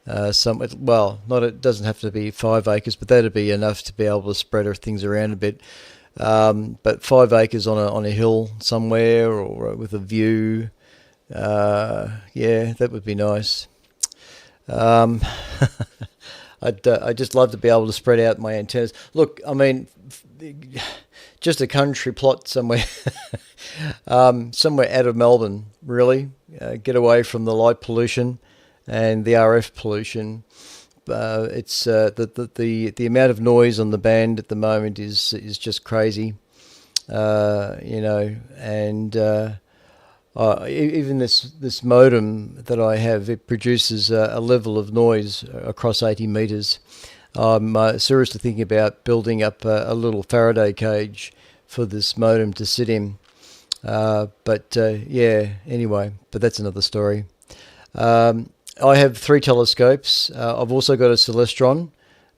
It doesn't have to be 5 acres, but that'd be enough to be able to spread things around a bit. But 5 acres on a hill somewhere, or with a view, that would be nice. I'd just love to be able to spread out my antennas. Look, I mean, just a country plot somewhere, somewhere out of Melbourne, really. Get away from the light pollution and the RF pollution. It's the amount of noise on the band at the moment is just crazy, and even this modem that I have, it produces a level of noise across 80 meters. I'm seriously thinking about building up a little Faraday cage for this modem to sit in. Anyway, but that's another story. I have 3 telescopes. I've also got a Celestron.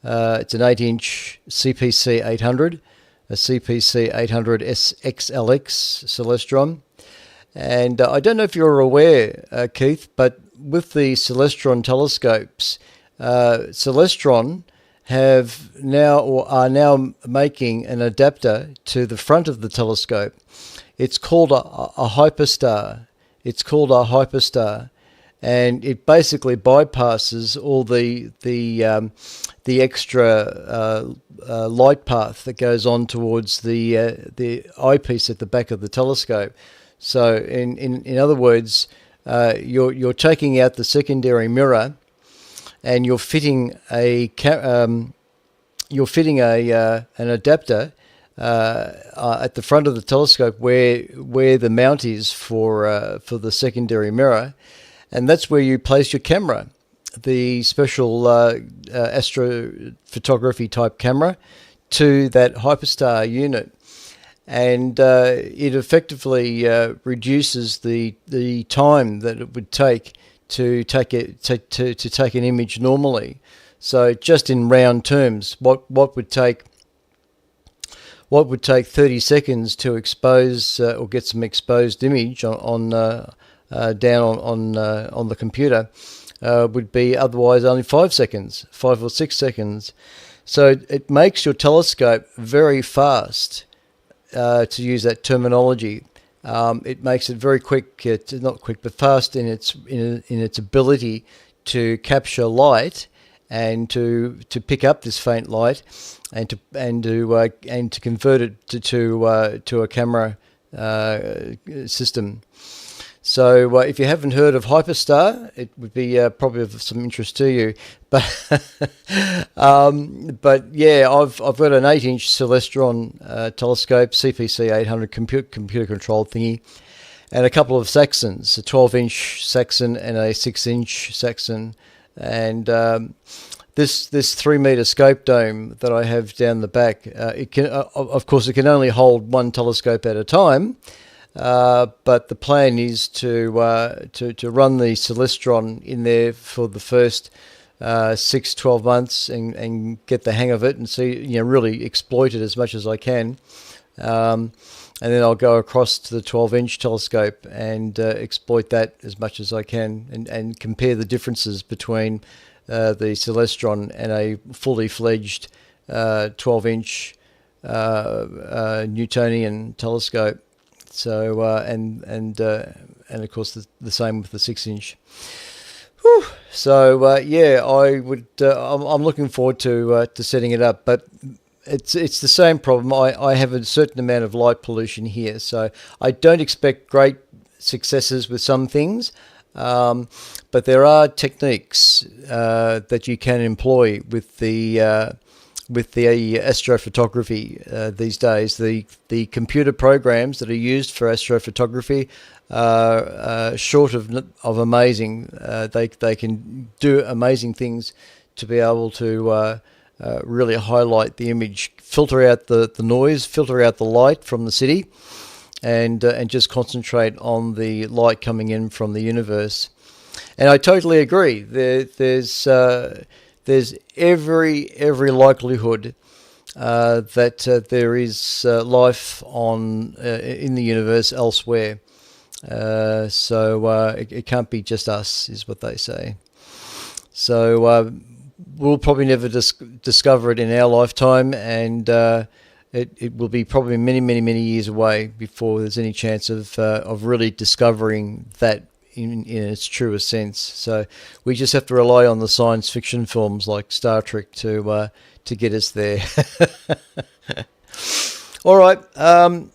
It's an 8-inch CPC 800, a CPC 800 XLX Celestron. And I don't know if you're aware, Keith, but with the Celestron telescopes, Celestron are now making an adapter to the front of the telescope. It's called a hyperstar. And it basically bypasses all the extra light path that goes on towards the eyepiece at the back of the telescope. So in other words, you're taking out the secondary mirror, and you're fitting an adapter at the front of the telescope where the mount is for the secondary mirror, and that's where you place your camera, the special astrophotography type camera, to that hyperstar unit. And it effectively reduces the time that it would take to take an image normally. So just in round terms, what would take 30 seconds to expose or get some exposed image on the computer would be otherwise only 5 or 6 seconds. So it makes your telescope very fast. To use that terminology, It makes it very quick. It's not quick, but fast in its ability to capture light and to pick up this faint light and to convert it to a camera system. So if you haven't heard of Hyperstar, it would be probably of some interest to you. But but yeah, I've got an 8-inch Celestron telescope, CPC 800 computer controlled thingy, and a couple of Saxons, a 12-inch Saxon and a 6-inch Saxon, and this 3-meter scope dome that I have down the back. It can, of course, it can only hold one telescope at a time. But the plan is to run the Celestron in there for the first 6-12 months and get the hang of it and see, really exploit it as much as I can. And then I'll go across to the 12-inch telescope and exploit that as much as I can and compare the differences between the Celestron and a fully fledged 12-inch Newtonian telescope. So and of course the same with the 6-inch. So yeah, I would. I'm looking forward to setting it up, but it's the same problem. I have a certain amount of light pollution here, so I don't expect great successes with some things. But there are techniques that you can employ with the astrophotography these days. The computer programs that are used for astrophotography are short of amazing. They can do amazing things to be able to really highlight the image, filter out the noise, filter out the light from the city, and just concentrate on the light coming in from the universe. And I totally agree. There's every likelihood that there is life in the universe elsewhere. So it can't be just us, is what they say. So we'll probably never discover it in our lifetime, and it will be probably many years away before there's any chance of really discovering that in its truest sense. So we just have to rely on the science fiction films like Star Trek to get us there. All right.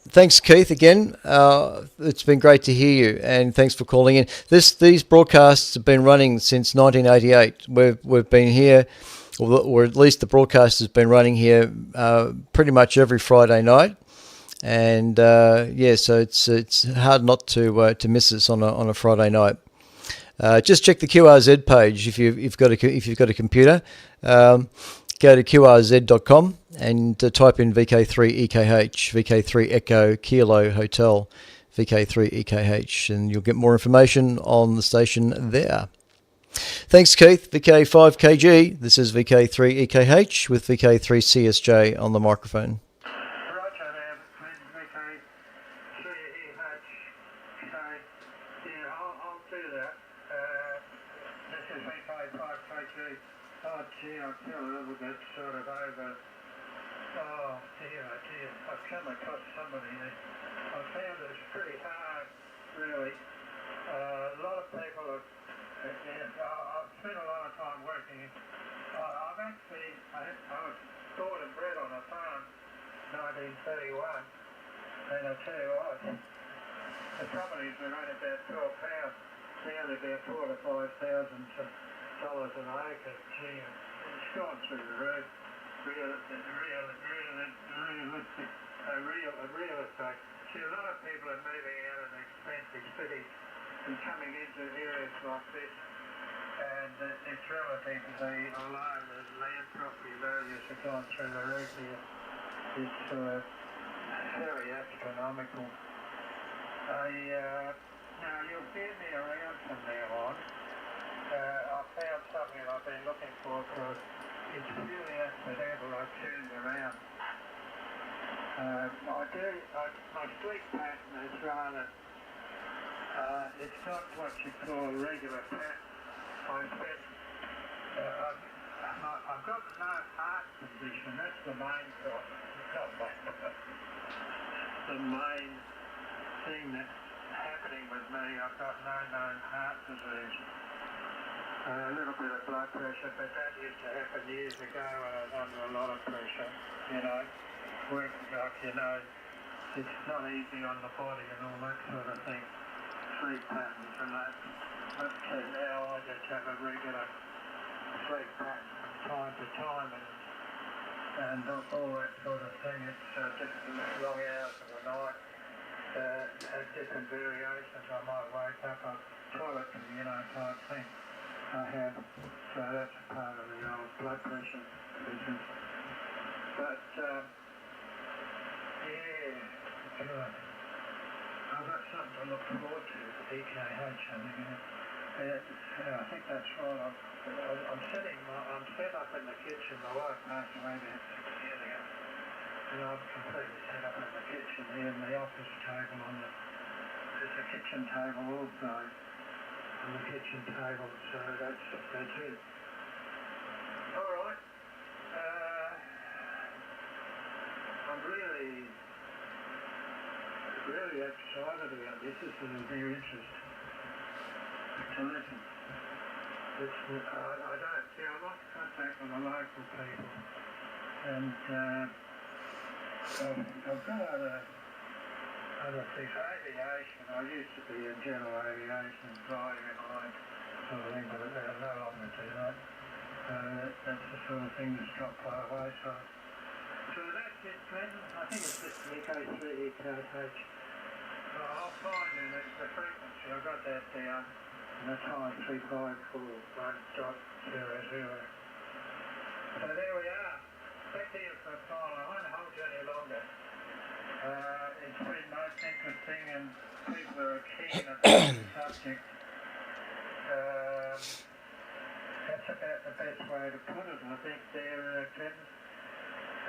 Thanks, Keith, again. It's been great to hear you, and thanks for calling in. These broadcasts have been running since 1988. We've been here, or at least the broadcast has been running here pretty much every Friday night. And yeah, so it's hard not to miss us on a Friday night. Just check the QRZ page if you've got a computer. Go to qrz.com and type in VK3EKH, VK3 Echo Kilo Hotel, VK3EKH, and you'll get more information on the station there. Thanks, Keith. VK5KG. This is VK3EKH with VK3CSJ on the microphone. I've come across somebody that I found it's pretty hard, really. A lot of people have, I've spent a lot of time working. I was born and bred on a farm, 1931, and I tell you what, the properties were only about £12. Now they're about $4,000 to $5,000 an acre. Gee, it's gone through the roof. Real effect. See, a lot of people are moving out of expensive cities and coming into areas like this, and it's relatively low. The land property values have gone through the roof here. It's very astronomical. Now you'll hear me around from now on. I found something I've been looking for it's really accidental. I turned around. My sleep pattern is rather, it's not what you call a regular pattern. I've got no heart condition. That's the main problem. The main thing that's happening with me. I've got no known heart disease. A little bit of blood pressure, but that used to happen years ago when I was under a lot of pressure, you know. Work, like, you know, it's not easy on the body and all that sort of thing. Sleep patterns and that. But now I just have a regular sleep pattern from time to time and all that sort of thing. It's just long hours of the night. At different variations, I might wake up on toilet, you know, type thing. I have, so that's a part of the old blood pressure business. But, yeah, good. I've got something to look forward to, EKH, I think that's right. I'm set up in the kitchen. My wife passed away about 6 years ago. And I'm completely set up in the kitchen here in the office table there's a kitchen table also. On the kitchen table, so that's it. All right. I'm really excited about this. This is of your interest to listen. I don't see. I like contact with the local people, and I've got other things. Aviation, I used to be in general aviation, flying and all that sort of thing, but I no longer do that. That's the sort of thing that's dropped by the wayside. So that's it, Glenn. I think it's just EK3, EKH. I'll find it. It's the frequency. I got that down. And the time 3541.00. So there we are. Back to you for a final. I won't hold you any longer. It's been most interesting and people are keen about the subject. That's about the best way to put it, I think, there, Glenn.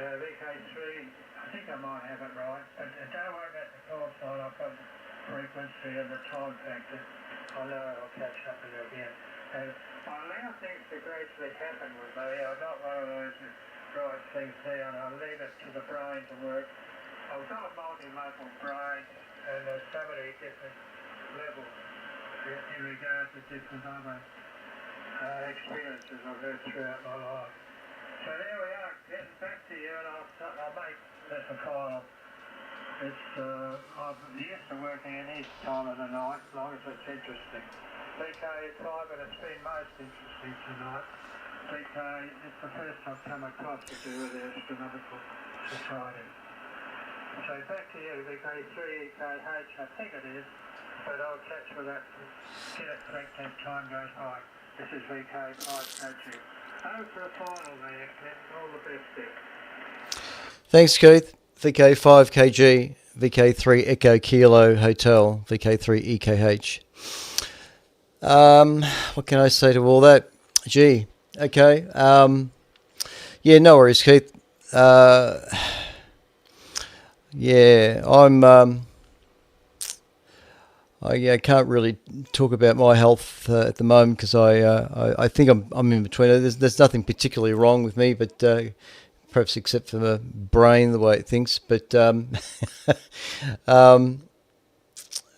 VK3, I think I might have it right, but don't worry about the call sign. I've got the frequency and the time factor. I know I'll catch up with you again. And I allow things to gradually happen with me. I'm not one of those who write things down. I leave it to the brain to work. I've got a multi-local brain, and there's so many different levels in regard to different other experiences I've had throughout my life. So there we are, getting back to you, and I'll make this a final. I'm used to working in this time of the night, as long as it's interesting. VK5, and it's been most interesting tonight. VK, it's the first I've come across to do with the Astronomical Society. So back to you, VK3, EKH, I think it is, but I'll catch with that and get it correct as time goes by. This is VK5KG. Over to the final there, Clint. All the best there. Thanks, Keith. VK5KG, VK3 Echo Kilo Hotel, VK3 EKH. What can I say to all that? Gee, okay. Yeah, no worries, Keith. Yeah, I can't really talk about my health at the moment because I think I'm in between. There's nothing particularly wrong with me, but perhaps except for the brain, the way it thinks. But I'm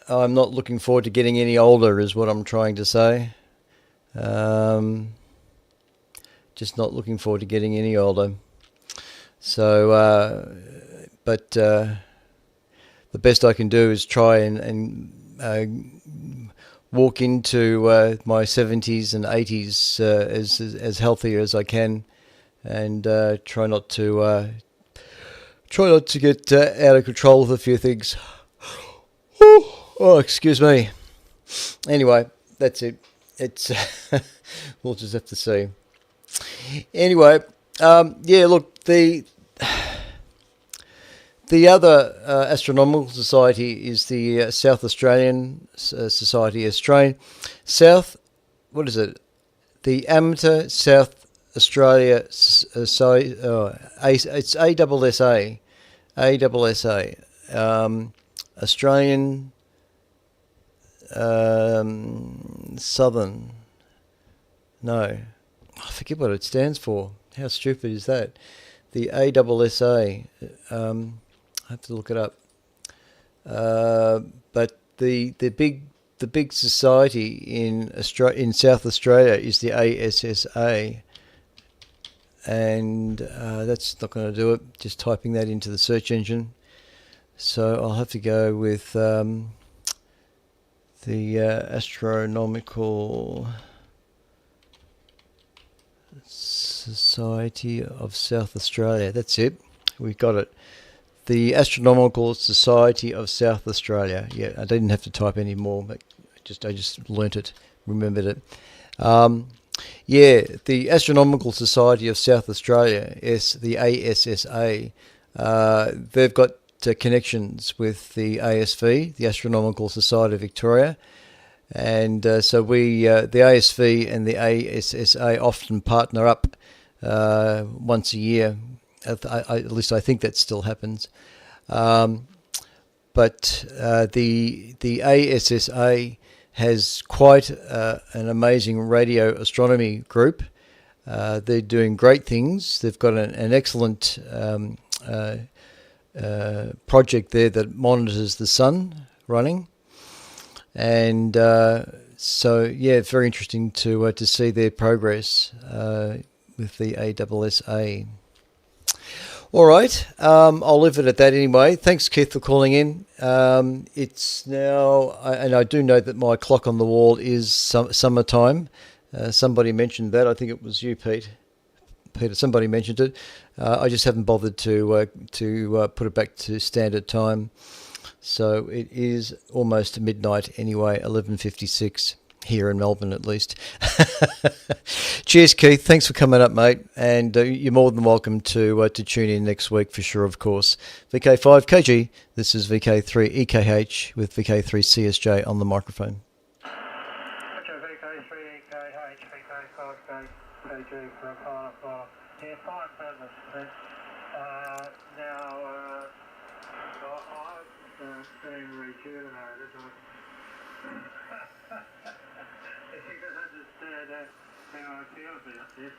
not looking forward to getting any older, is what I'm trying to say. Just not looking forward to getting any older. So, but the best I can do is try and walk into my 70s and 80s as healthy as I can, and try not to get out of control with a few things. Oh, excuse me. Anyway, that's it. It's we'll just have to see. Anyway, yeah. Look, the other astronomical society is the South Australian Society, Australian South. What is it? The Amateur South Australia Society. It's ASSA. Australian Southern. No, I forget what it stands for. How stupid is that? The ASSA. I have to look it up. but the big society in South Australia is the ASSA, and that's not going to do it. Just typing that into the search engine. So I'll have to go with the Astronomical Society of South Australia. That's it. We got it. The Astronomical Society of South Australia. Yeah, I didn't have to type any more, but I just learnt it, remembered it. Yeah, the Astronomical Society of South Australia, the ASSA, they've got connections with the ASV, the Astronomical Society of Victoria, and so the ASV and the ASSA often partner up once a year. At least I think that still happens. But the ASSA has quite an amazing radio astronomy group. They're doing great things. They've got an excellent project there that monitors the sun running, and so yeah, it's very interesting to see their progress with the ASSA. All right, I'll leave it at that anyway. Thanks, Keith, for calling in. It's now, and I do know that my clock on the wall is summertime. Somebody mentioned that. I think it was you, Peter. Somebody mentioned it. I just haven't bothered to put it back to standard time. So it is almost midnight anyway, 11:56 here in Melbourne at least. Cheers, Keith. Thanks for coming up, mate. And you're more than welcome to tune in next week for sure, of course. VK5KG, this is VK3EKH with VK3CSJ on the microphone. Okay, VK3EKH, VK5KG for Pilot. Yeah, fine business. Now, I've been rejuvenated. If you can understand how I feel about this.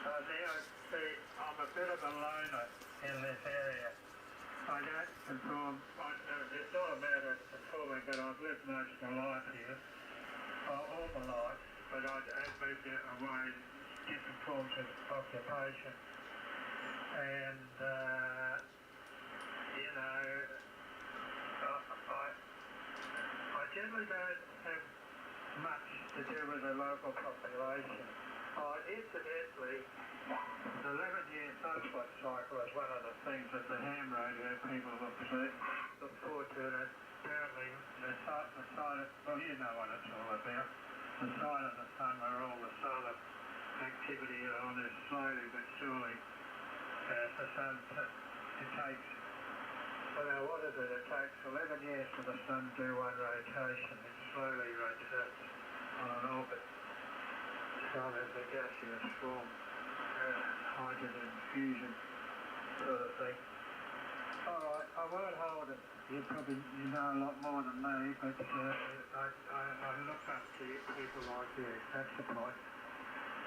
Now, see, I'm a bit of a loner in this area. I don't perform, it's not a matter of performing, but I've lived most of my life here, all my life, but I've moved away different forms of occupation. And, you know, I generally don't have much to do with the local population. Incidentally, the 11-year sunspot cycle is one of the things that the ham radio people look forward to. And apparently, the sign of, well, you know what it's all about. The sign of the sun, where all the solar activity on is slowly but surely. As the sun, it takes, well, what is it? It takes 11 years for the sun to do one rotation. It slowly rotates on an orbit. So there's a gaseous form, hydrogen fusion sort of thing. Alright, I won't hold it. You know a lot more than me, but I look up to people like you. That's the point.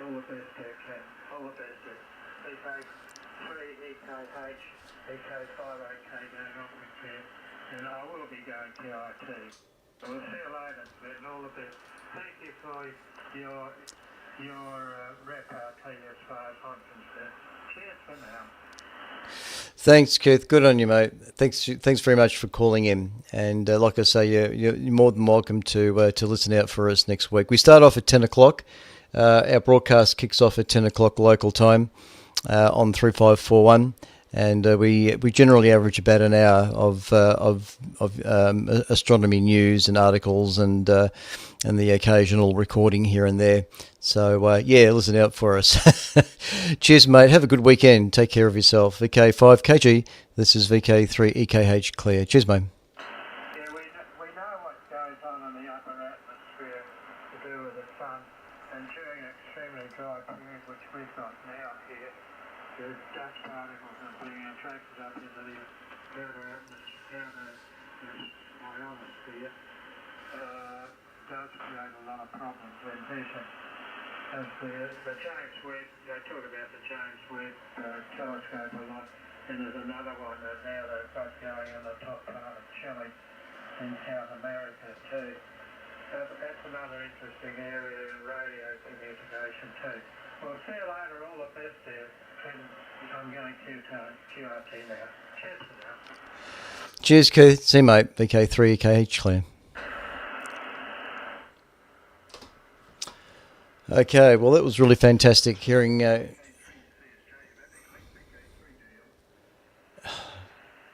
All the best there, Ken. All the best there. VK3EKH, VK58K going on with there. And I will be going to IT. We'll see you later, and all the best. Thank you for your repartee as far as I'm concerned. Cheers for now. Thanks, Keith. Good on you, mate. Thanks very much for calling in. And like I say, you're more than welcome to listen out for us next week. We start off at 10 o'clock. Our broadcast kicks off at 10 o'clock local time on 3541. And we generally average about an hour of astronomy news and articles and the occasional recording here and there. So yeah, listen out for us. Cheers, mate. Have a good weekend. Take care of yourself. VK5KG. This is VK3EKH Clear. Cheers, mate. Yeah, we know what goes on in the upper atmosphere to do with the sun, and during an extremely dry period, which we've got now here, the dust particles are being attracted up into the outer atmosphere, ionosphere, does create a lot of problems with vision. As the James Webb, they talk about the James Webb telescope a lot. And there's another one that now they've got going on the top part of Chile in South America too. So that's another interesting area in radio communication too. Well, see you later. All the best there. I'm going to QRT now. Cheers for now. Cheers, Keith. See you, mate. VK3, EKH, Claire. Okay, well, that was really fantastic hearing...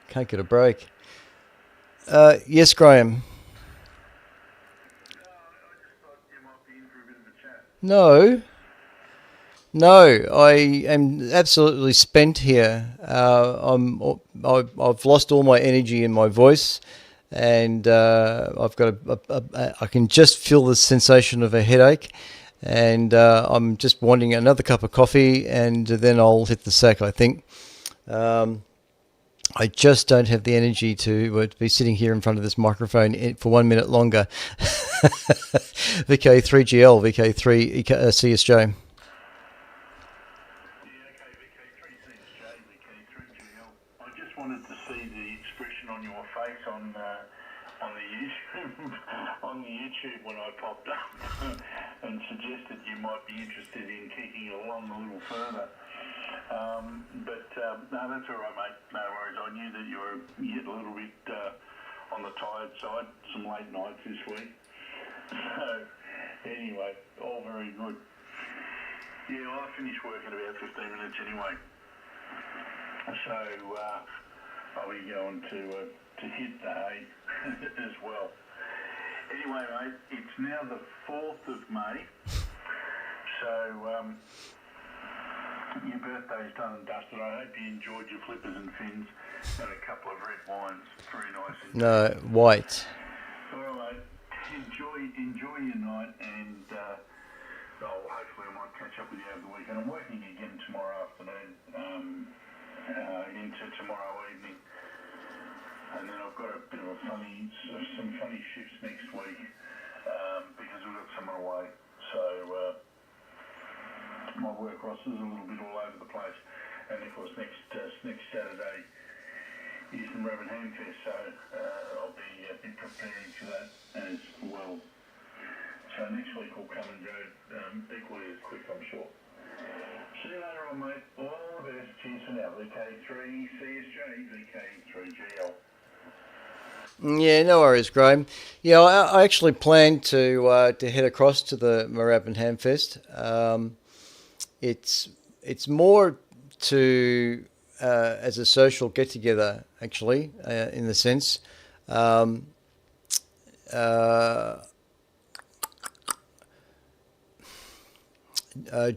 Can't get a break. Yes, Graham. No, I am absolutely spent here. I've lost all my energy in my voice, and I've got I can just feel the sensation of a headache, and I'm just wanting another cup of coffee, and then I'll hit the sack, I think. I just don't have the energy to be sitting here in front of this microphone for 1 minute longer. VK3GL, VK3 CSJ. I just wanted to see the expression on your face on the YouTube on the YouTube when I popped up and suggested you might be interested in kicking along a little further. No, that's all right, mate. No worries. I knew that you were yet a little bit on the tired side. Some late nights this week. So anyway, all very good. Yeah, well, I finish work in about 15 minutes anyway. So I'll be going to hit the hay as well. Anyway, mate, it's now the 4th of May. So your birthday's done and dusted. I hope you enjoyed your flippers and fins and a couple of red wines. Very nice. No, white. All right, mate. Enjoy your night, and hopefully I might catch up with you over the weekend. I'm working again tomorrow afternoon into tomorrow evening, and then I've got a bit of some funny shifts next week because we've got someone away. So my work roster's a little bit all over the place, and of course next Saturday is the Rabbit Handfest, so I'll be preparing for that as well. So next week will come and go equally as quick, I'm sure. See you later on, mate. All the best. Cheers for now. VK3 CSJ, VK3GL. Yeah, no worries, Graham. Yeah, I actually planned to head across to the Moorabbin Hamfest. It's more to as a social get together, actually, in the sense.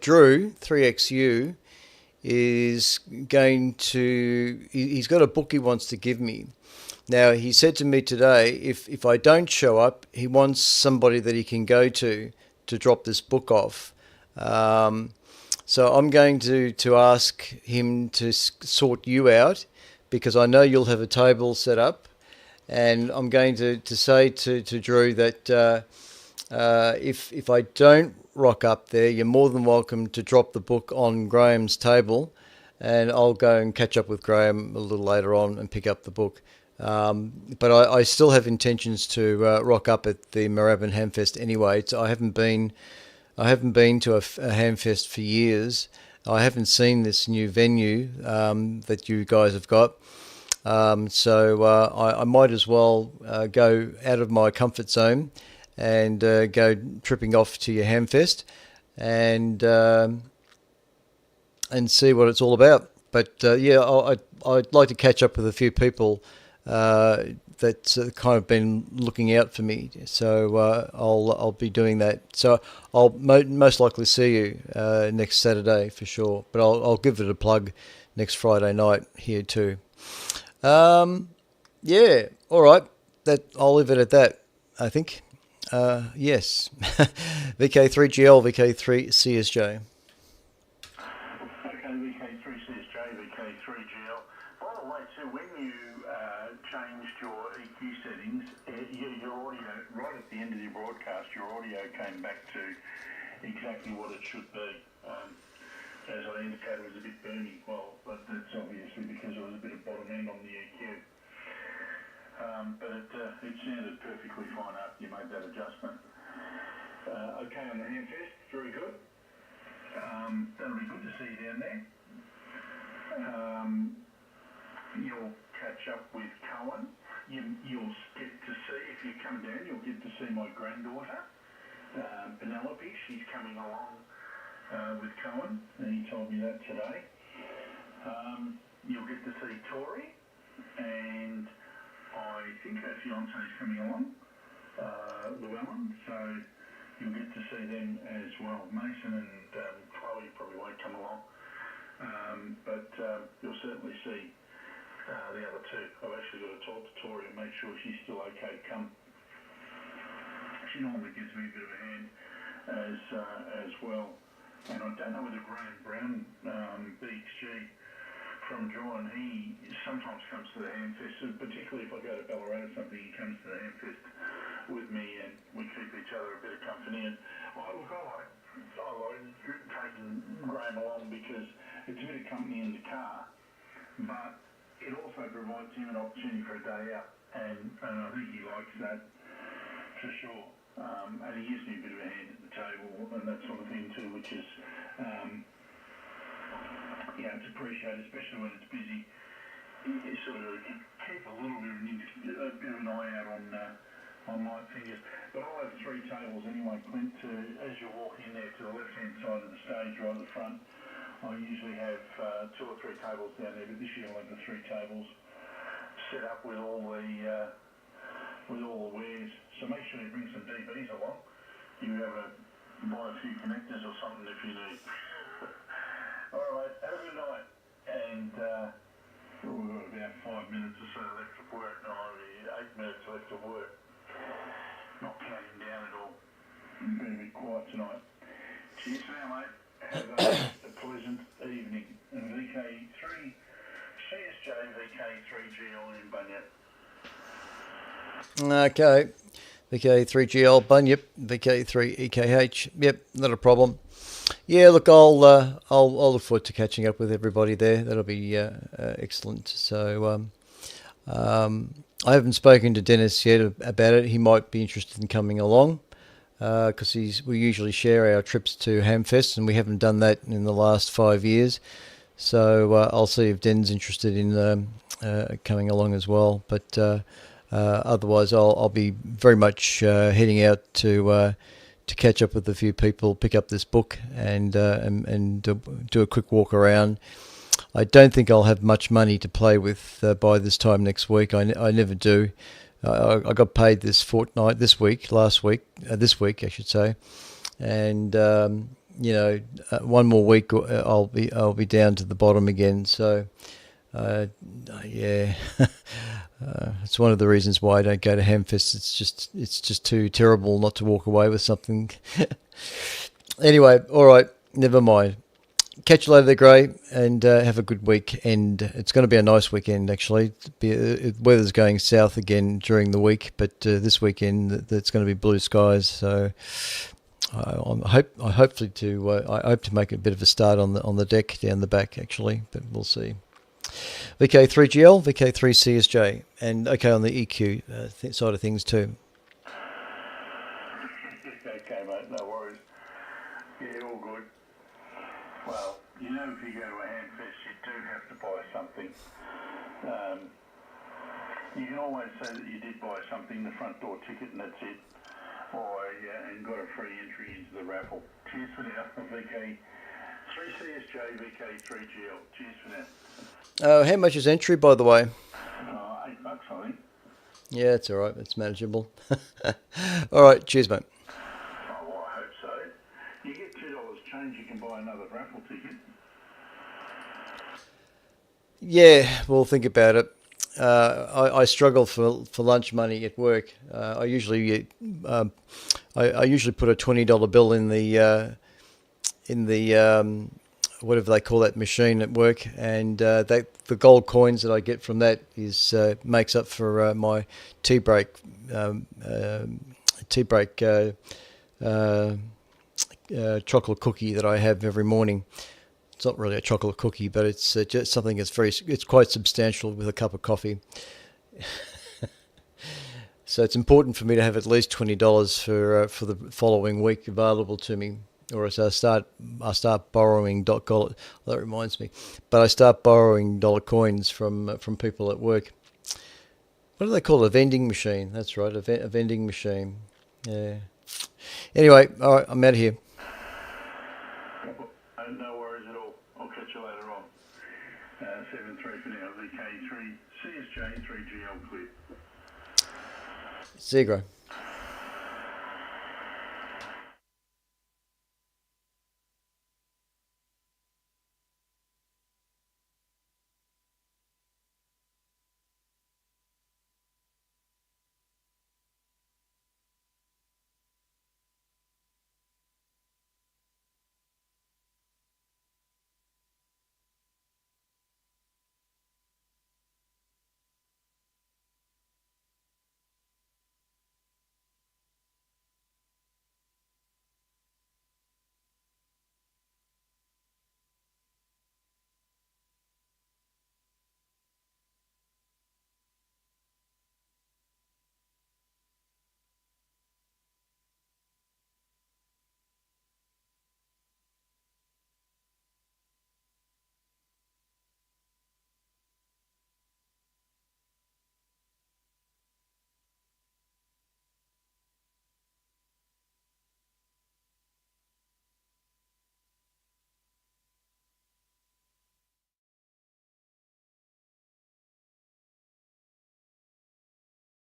Drew 3XU is going to. He's got a book he wants to give me. Now, he said to me today, if I don't show up, he wants somebody that he can go to drop this book off. So I'm going to ask him to sort you out, because I know you'll have a table set up, and I'm going to say to Drew that if I don't rock up there, you're more than welcome to drop the book on Graham's table, and I'll go and catch up with Graham a little later on and pick up the book. But I still have intentions to rock up at the Moorabbin Hamfest anyway. I haven't been to a Hamfest for years. I haven't seen this new venue that you guys have got. So I might as well go out of my comfort zone and go tripping off to your Hamfest and see what it's all about. But yeah, I'd like to catch up with a few people that's kind of been looking out for me. So I'll be doing that. So I'll most likely see you next Saturday for sure. But I'll give it a plug next Friday night here too. Yeah, all right. I'll leave it at that, I think. Yes. VK3GL, VK3CSJ. Okay, VK3CSJ, VK3GL. By the way, too, when you changed your EQ settings, your audio, right at the end of your broadcast, your audio came back to exactly what it should be. As I indicated, it was a bit booming. Well, but that's obviously because it was It sounded perfectly fine after you made that adjustment. Okay on the Hamfest, very good. That'll be good to see you down there. You'll catch up with Cohen. You'll get to see, if you come down, you'll get to see my granddaughter, Penelope. She's coming along with Cohen, and he told me that today. You'll get to see Tori, and I think her fiance's coming along, Llewellyn, so you'll get to see them as well. Mason and Chloe probably won't come along, but you'll certainly see the other two. I've actually got to talk to Tori and make sure she's still okay come. She normally gives me a bit of a hand as well. And I don't know whether Graham Brown, BXG from John, he sometimes comes to the Hamfest, particularly if I go to Ballarat or something, he comes to the Hamfest with me and we keep each other a bit of company. And I like taking Graham along because it's a bit of company in the car, but it also provides him an opportunity for a day out, and I think he likes that for sure. And he gives me a bit of a hand at the table and that sort of thing too, which is, it's appreciated, especially when it's busy. You sort of keep a little bit of an eye out on light fingers. But I'll have 3 tables anyway, Clint. As you walk in there to the left-hand side of the stage, right at the front, I usually have 2 or 3 tables down there, but this year I'll have the 3 tables set up with all the wares. So make sure you bring some DBs along. You buy a few connectors or something if you need. All right, have a good night. And we've got about 5 minutes or so left of work. No, 8 minutes left of work. Not counting down at all. Been a bit quiet tonight. Cheers for now, mate. Have a pleasant evening. And VK3, CSJ, VK3GL in Bunyip. Okay. VK3GL Bunyip, VK3EKH. Yep, not a problem. Yeah, look, I'll look forward to catching up with everybody there. That'll be excellent. So I haven't spoken to Dennis yet about it. He might be interested in coming along because we usually share our trips to Hamfest, and we haven't done that in the last 5 years. So I'll see if Den's interested in coming along as well. But otherwise, I'll be very much heading out to catch up with a few people, pick up this book, and do a quick walk around. I don't think I'll have much money to play with by this time next week. I never do. I got paid this week, I should say, and one more week I'll be down to the bottom again. So it's one of the reasons why I don't go to Hamfest. It's just too terrible not to walk away with something. Anyway, all right, never mind. Catch you later there, Gray, and have a good weekend. It's going to be a nice weekend, actually. Weather's going south again during the week, but this weekend it's going to be blue skies. So I hope to make a bit of a start on the deck down the back, actually, but we'll see. VK3GL, VK3CSJ, and okay on the EQ side of things too. Okay, mate, no worries. Yeah, all good. Well, if you go to a Hamfest, you do have to buy something. You can always say that you did buy something, the front door ticket, and that's it. And got a free entry into the raffle. Cheers for now, VK3CSJ, VK3GL. Cheers for now. How much is entry, by the way? $8, I think. Yeah, it's all right. It's manageable. All right. Cheers, mate. Oh, well, I hope so. You get $2 change, you can buy another raffle ticket. Yeah, we'll think about it. I struggle for lunch money at work. I usually put a $20 bill in the whatever they call that machine at work, and the gold coins that I get from that makes up for my tea break chocolate cookie that I have every morning. It's not really a chocolate cookie, but it's just something it's quite substantial with a cup of coffee. So it's important for me to have at least $20 for the following week available to me, or else I start borrowing That reminds me, but I start borrowing dollar coins from people at work. What do they call it? A vending machine? That's right, a vending machine. Yeah. Anyway, all right, I'm out of here. No worries at all. I'll catch you later on. 7-3 for now. VK3 CSJ 3GL clear. See you, Gro.